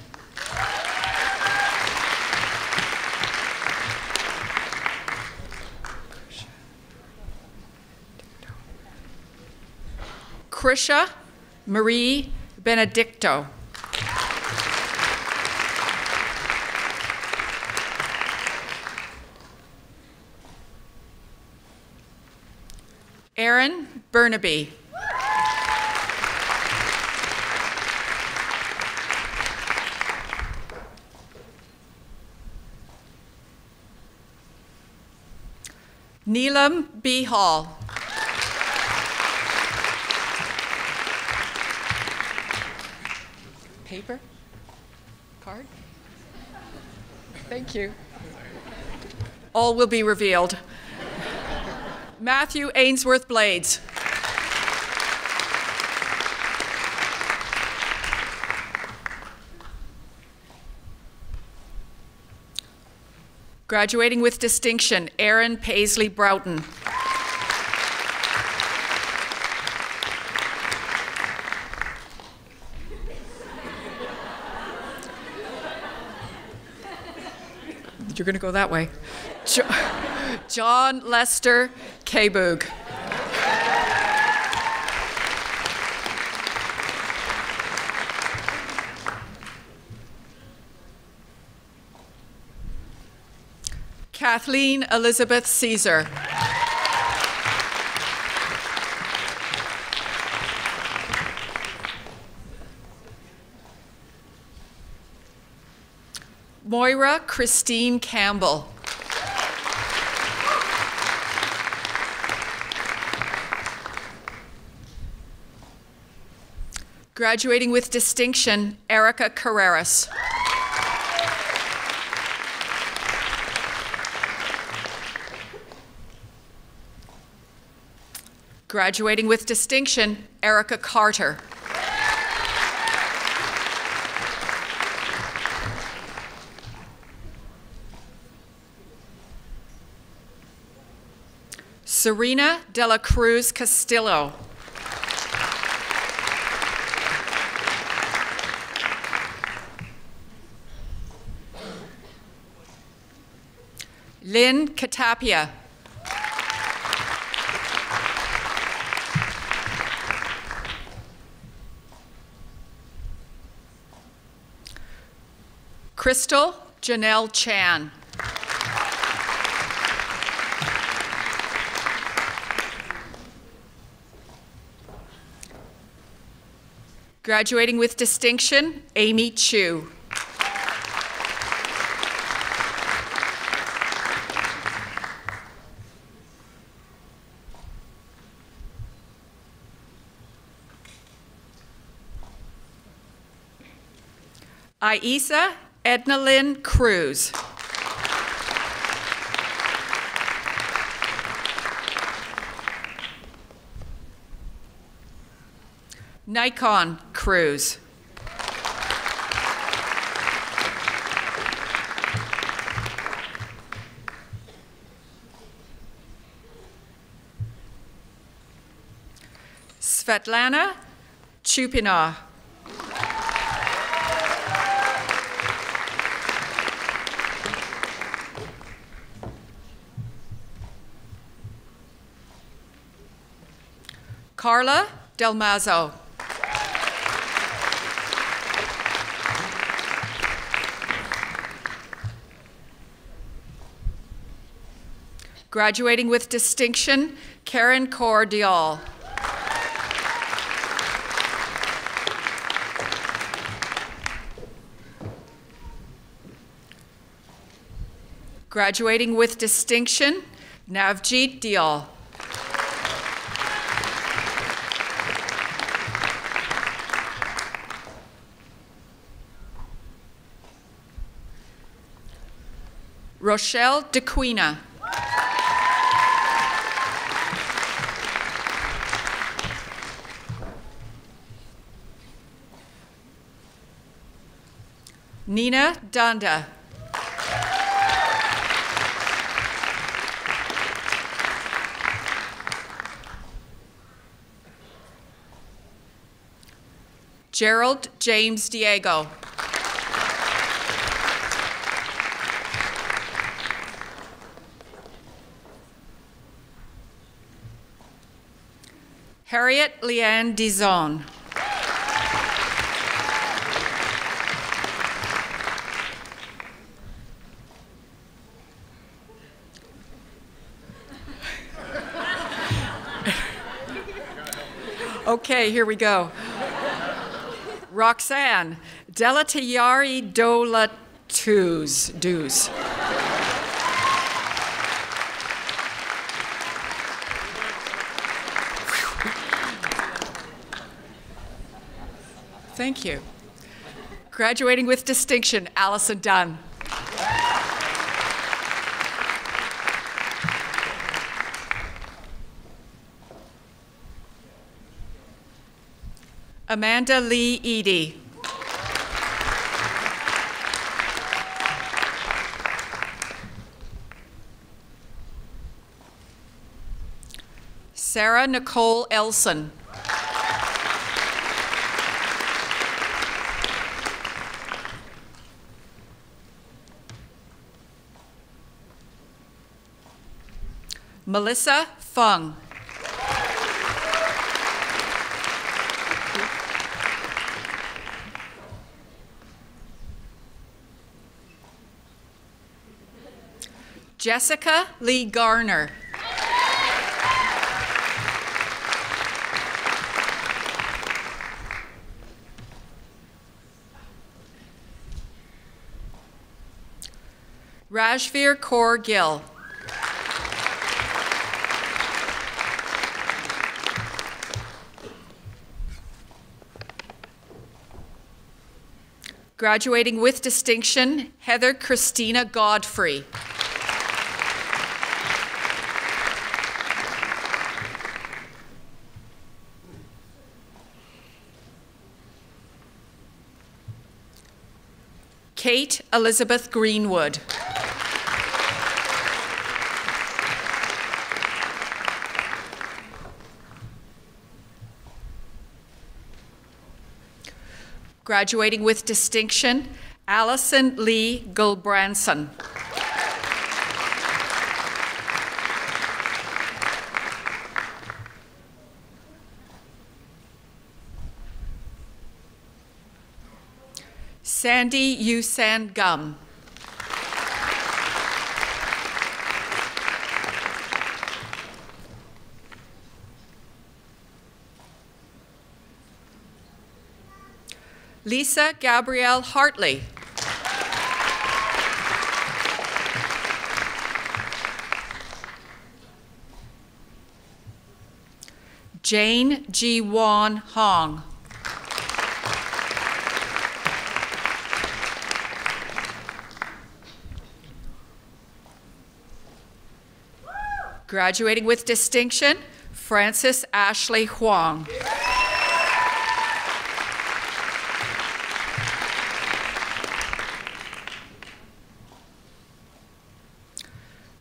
Krisha Marie Benedicto. Aaron Burnaby. Neelam B. Hall. Paper? Card? Thank you. All will be revealed. Matthew Ainsworth Blades. Graduating with distinction, Aaron Paisley Broughton. You're going to go that way. John Lester Kaboog. Kathleen Elizabeth Caesar. Moira Christine Campbell. Graduating with distinction, Erica Carreras. Graduating with distinction, Erica Carter. Serena de la Cruz Castillo. Lynn Katapia. Crystal Janelle Chan. Graduating with distinction, Amy Chu. Aisa Edna Lynn Cruz. Nikon Cruz. Svetlana Chupina. Carla Del Mazo. Graduating with distinction, Karen Cordial. Graduating with distinction, Navjeet Dial. Rochelle DeQuina. Nina Danda. Gerald James Diego. Harriet Leanne Dizon. Okay, here we go. Roxanne Delatayari Dolatuz. Thank you. Graduating with distinction, Allison Dunn. Amanda Lee Eady. Sarah Nicole Elson. Melissa Fung. Jessica Lee Garner. Rajveer Kaur Gill. Graduating with distinction, Heather Christina Godfrey. Kate Elizabeth Greenwood. Graduating with distinction, Allison Lee Gulbranson. Sandy Yusan Gum. Lisa Gabrielle Hartley. Jane Ji Won Hong. Graduating with distinction, Frances Ashley Huang.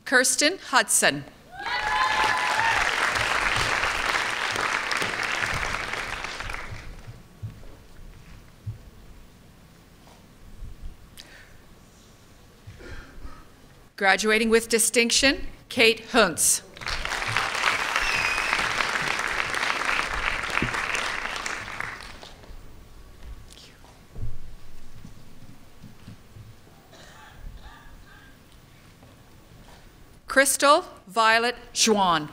Kirsten Hudson. Graduating with distinction, Kate Huntz. Crystal Violet Juan.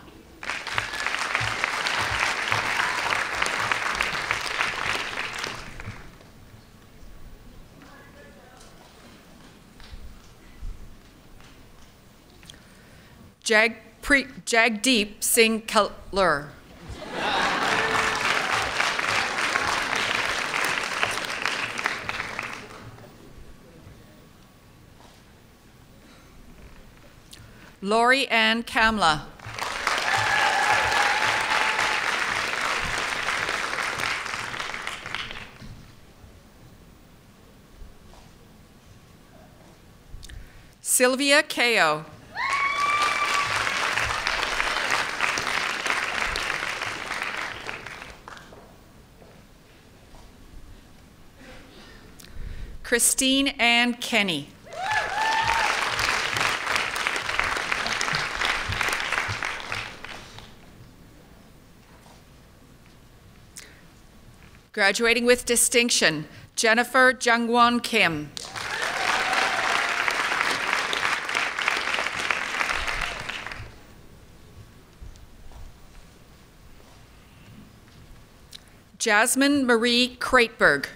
Jagdeep Singh Kalur. Lori Ann Kamla. Sylvia Kao. Christine Ann Kenny. Graduating with distinction, Jennifer Jungwon Kim. Jasmine Marie Kreitberg.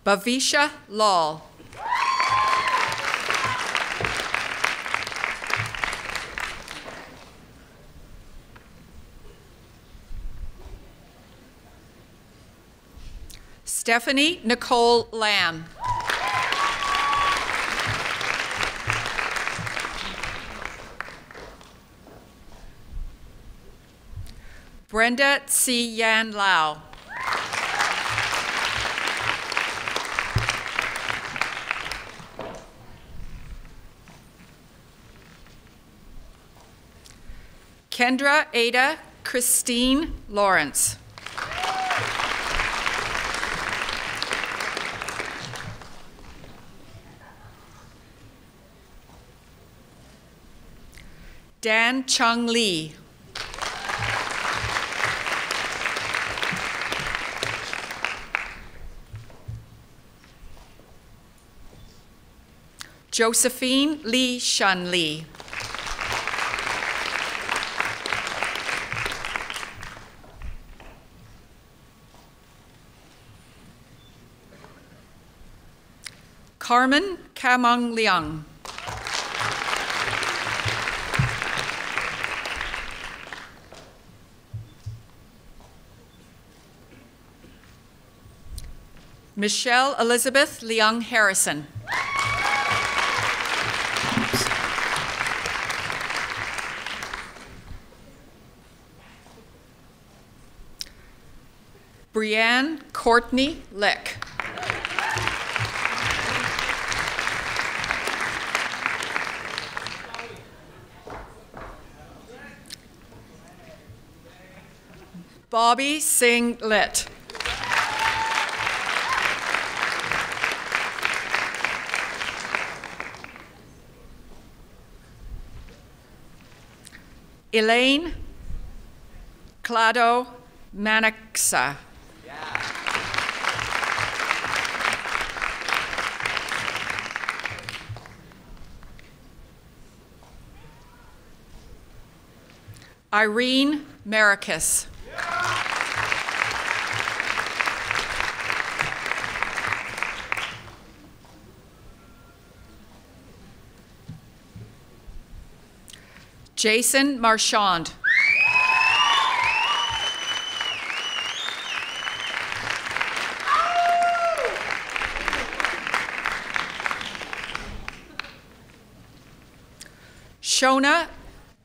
Bhavisha Lal. Stephanie Nicole Lamb. Brenda C. Yan Lau. Kendra Ada Christine Lawrence. Dan Chung Lee. Josephine Lee Shun Lee. Carmen Kamung Liang. Michelle Elizabeth Leung Harrison. Brianne Courtney Lick. Bobby Singh Litt. Elaine Clado Manaksa. Irene Maricus. Jason Marchand. Shona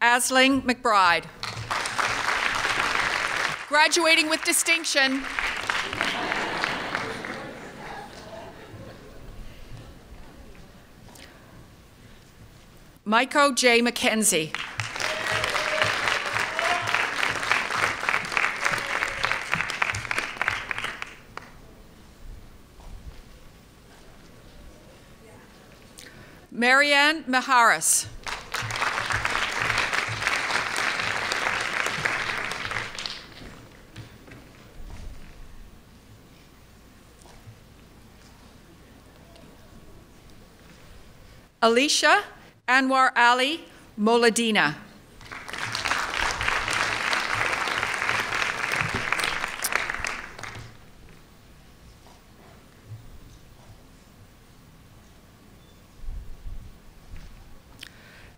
Asling McBride. Graduating with distinction. Maiko J. McKenzie. Marianne Maharis. Alicia Anwar Ali Moladina.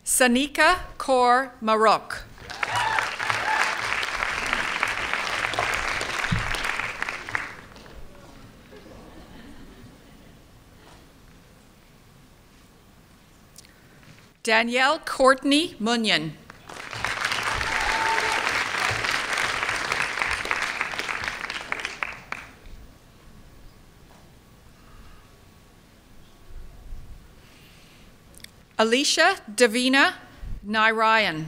Sanika Kaur Marok. Danielle Courtney Munyon. Alicia Davina Narayan.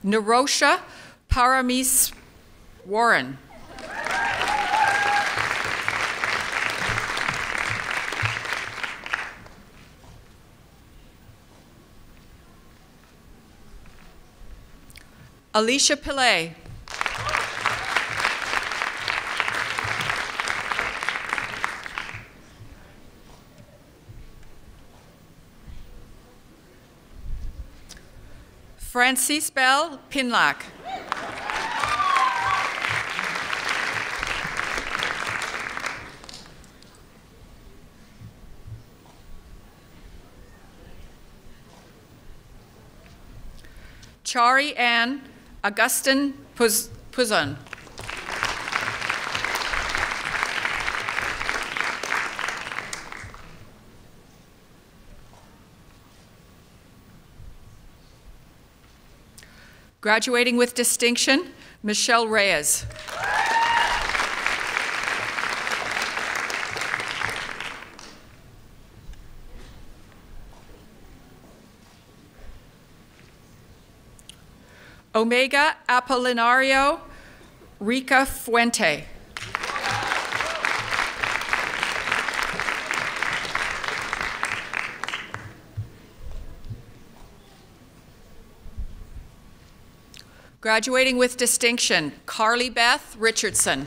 Narosha Paramis Warren. Alicia Pillay. Francis Bell Pinlack. Chari Ann Augustin Puzon. Graduating with distinction, Michelle Reyes. Omega Apolinario Rica Fuente. Graduating with distinction, Carly Beth Richardson.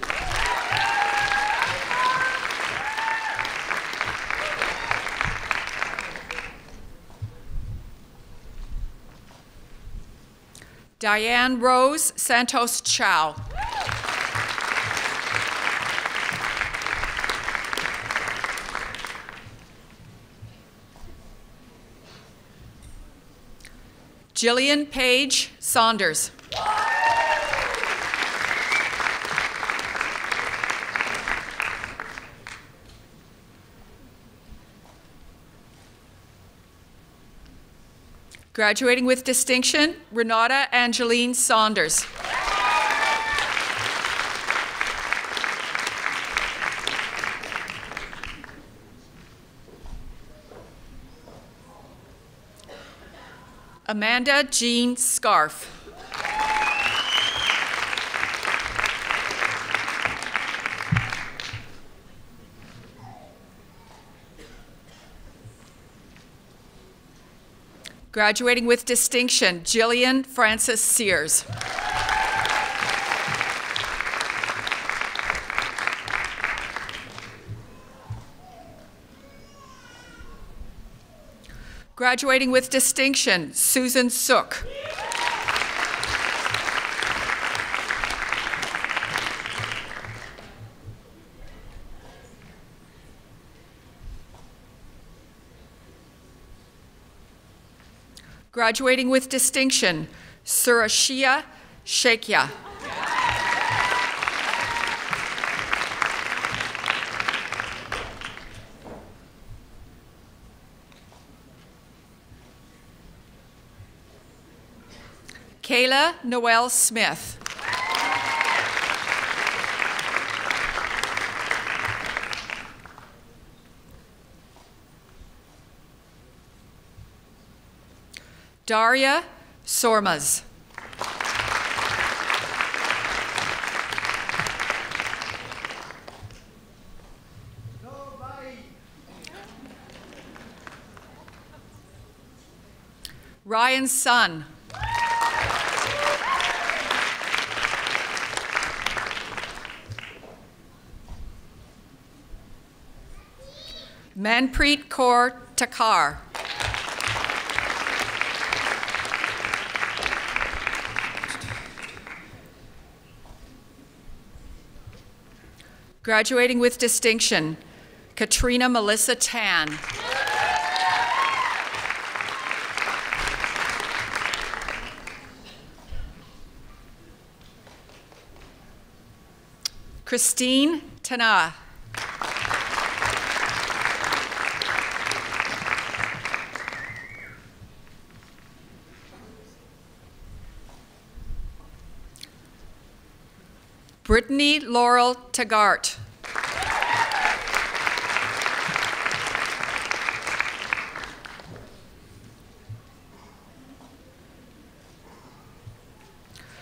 Diane Rose Santos Chow. Jillian Page Saunders. Graduating with distinction, Renata Angeline Saunders. Amanda Jean Scarf. Graduating with distinction, Jillian Frances Sears. Graduating with distinction, Susan Sook. Graduating with distinction, Surashia Sheikya. Kayla Noel Smith. Daria Sormas. Ryan Sun. Manpreet Kaur Takar. Graduating with distinction, Katrina Melissa Tan. Christine Tana. Brittany Laurel Taggart.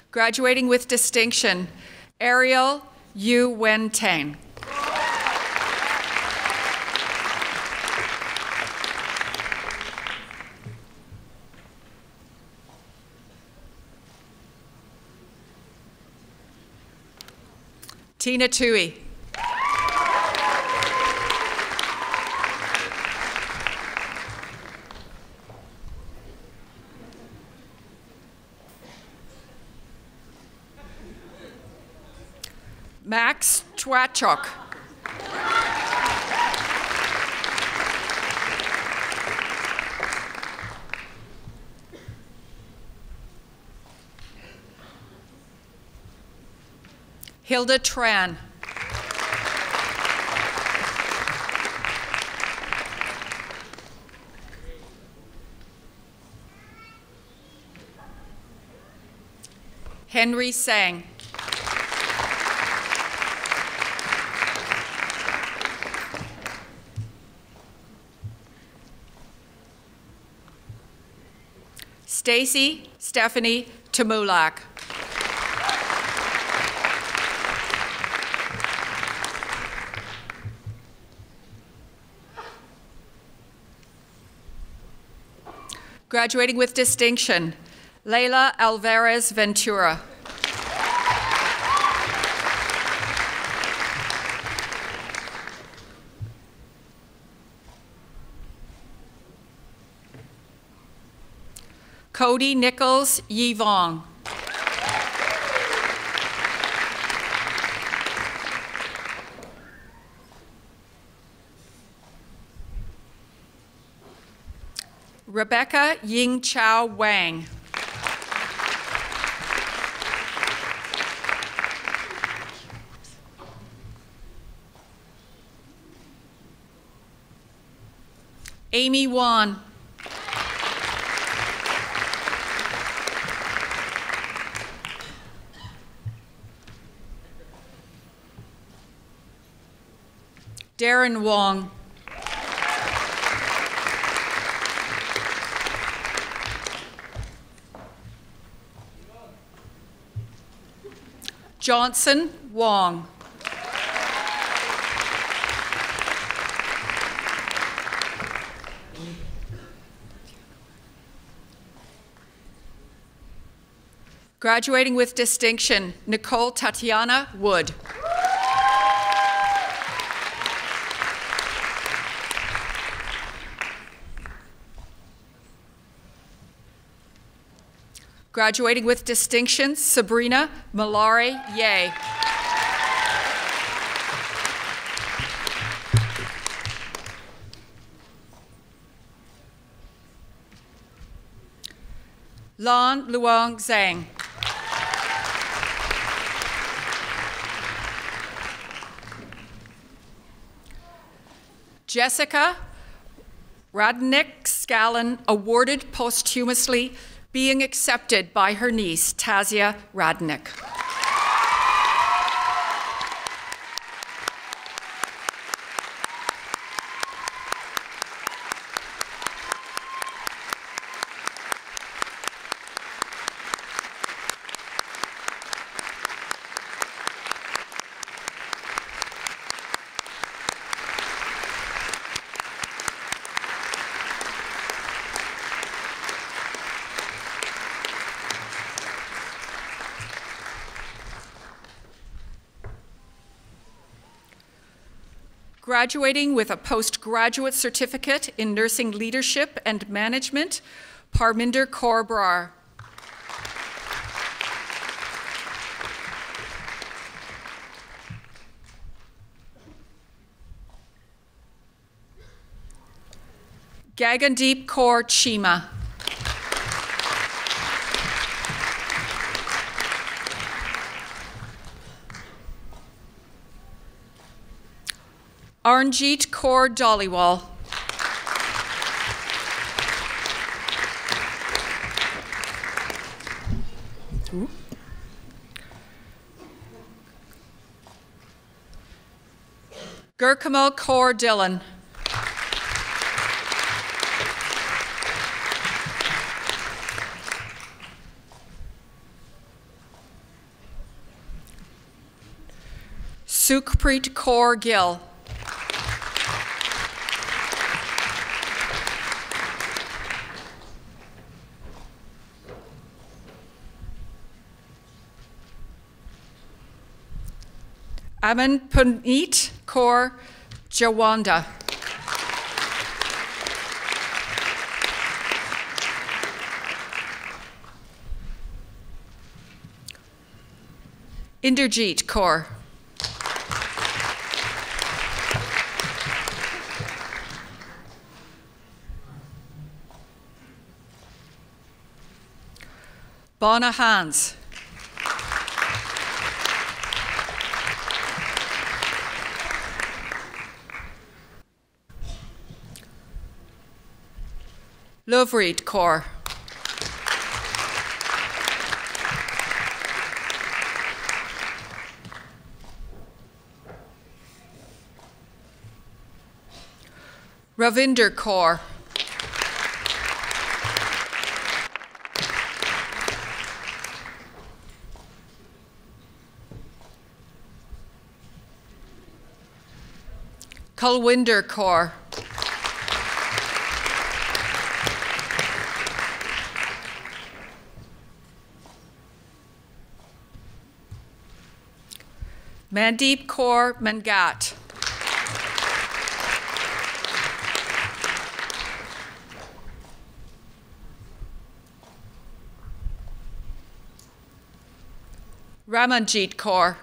Graduating with distinction, Ariel Yu Wen Tang. Tina Tui. Max Twachok. Hilda Tran. Henry Sang. Stacy Stephanie Tamulak. Graduating with distinction, Leila Alvarez Ventura. Cody Nichols Yvong. Rebecca Ying Chao Wang. Amy Wan. Darren Wong. Johnson Wong. Graduating with distinction, Nicole Tatiana Wood. Graduating with distinction, Sabrina Malare Ye. Lan Luong Zhang. Jessica Radnick Scallon, awarded posthumously, being accepted by her niece, Tazia Radnick. Graduating with a postgraduate certificate in nursing leadership and management, Parminder Kaur Brar. Gagandeep Kaur Chima. Arnjeet Kaur Dhaliwal. Gurkamal Kaur Dillon. Sukhpreet Kaur Gill. Aman Puneet Kaur Jawanda. Inderjeet Kaur. Bonna Hans. Lovereed Kaur. Ravinder Kaur. Kulwinder Kaur. Mandeep Kaur Mangat. Ramanjeet Kaur.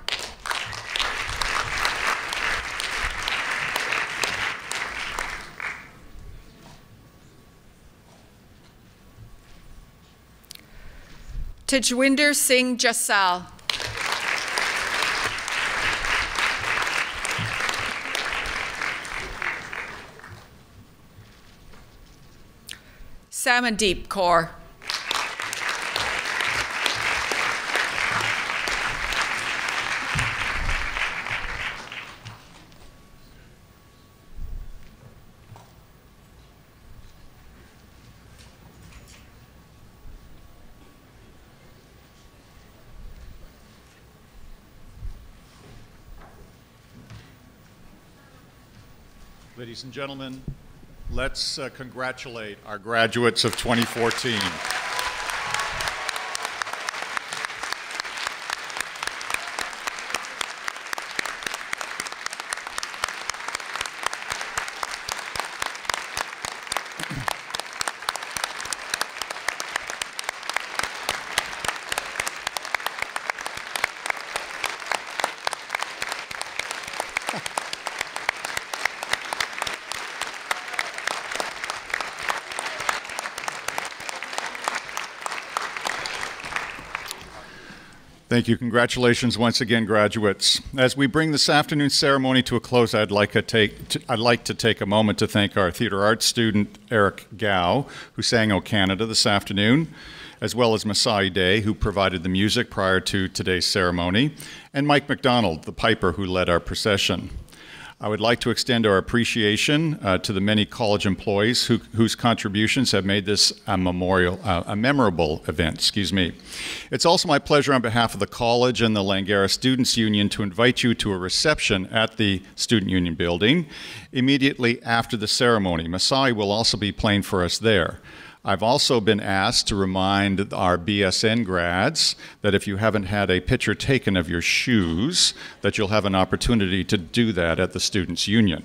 Tejwinder Singh Jasal. Samandeep Kaur. Ladies and gentlemen, let's congratulate our graduates of 2014. Thank you. Congratulations once again, graduates. As we bring this afternoon's ceremony to a close, I'd like to take a moment to thank our theater arts student, Eric Gao, who sang O Canada this afternoon, as well as Masai Day, who provided the music prior to today's ceremony, and Mike McDonald, the piper who led our procession. I would like to extend our appreciation to the many college employees whose contributions have made this a memorable event. It's also my pleasure on behalf of the college and the Langara Students' Union to invite you to a reception at the Student Union building immediately after the ceremony. Masai will also be playing for us there. I've also been asked to remind our BSN grads that if you haven't had a picture taken of your shoes, that you'll have an opportunity to do that at the Students' Union.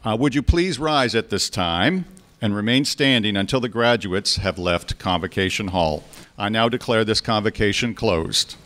Would you please rise at this time and remain standing until the graduates have left Convocation Hall. I now declare this convocation closed.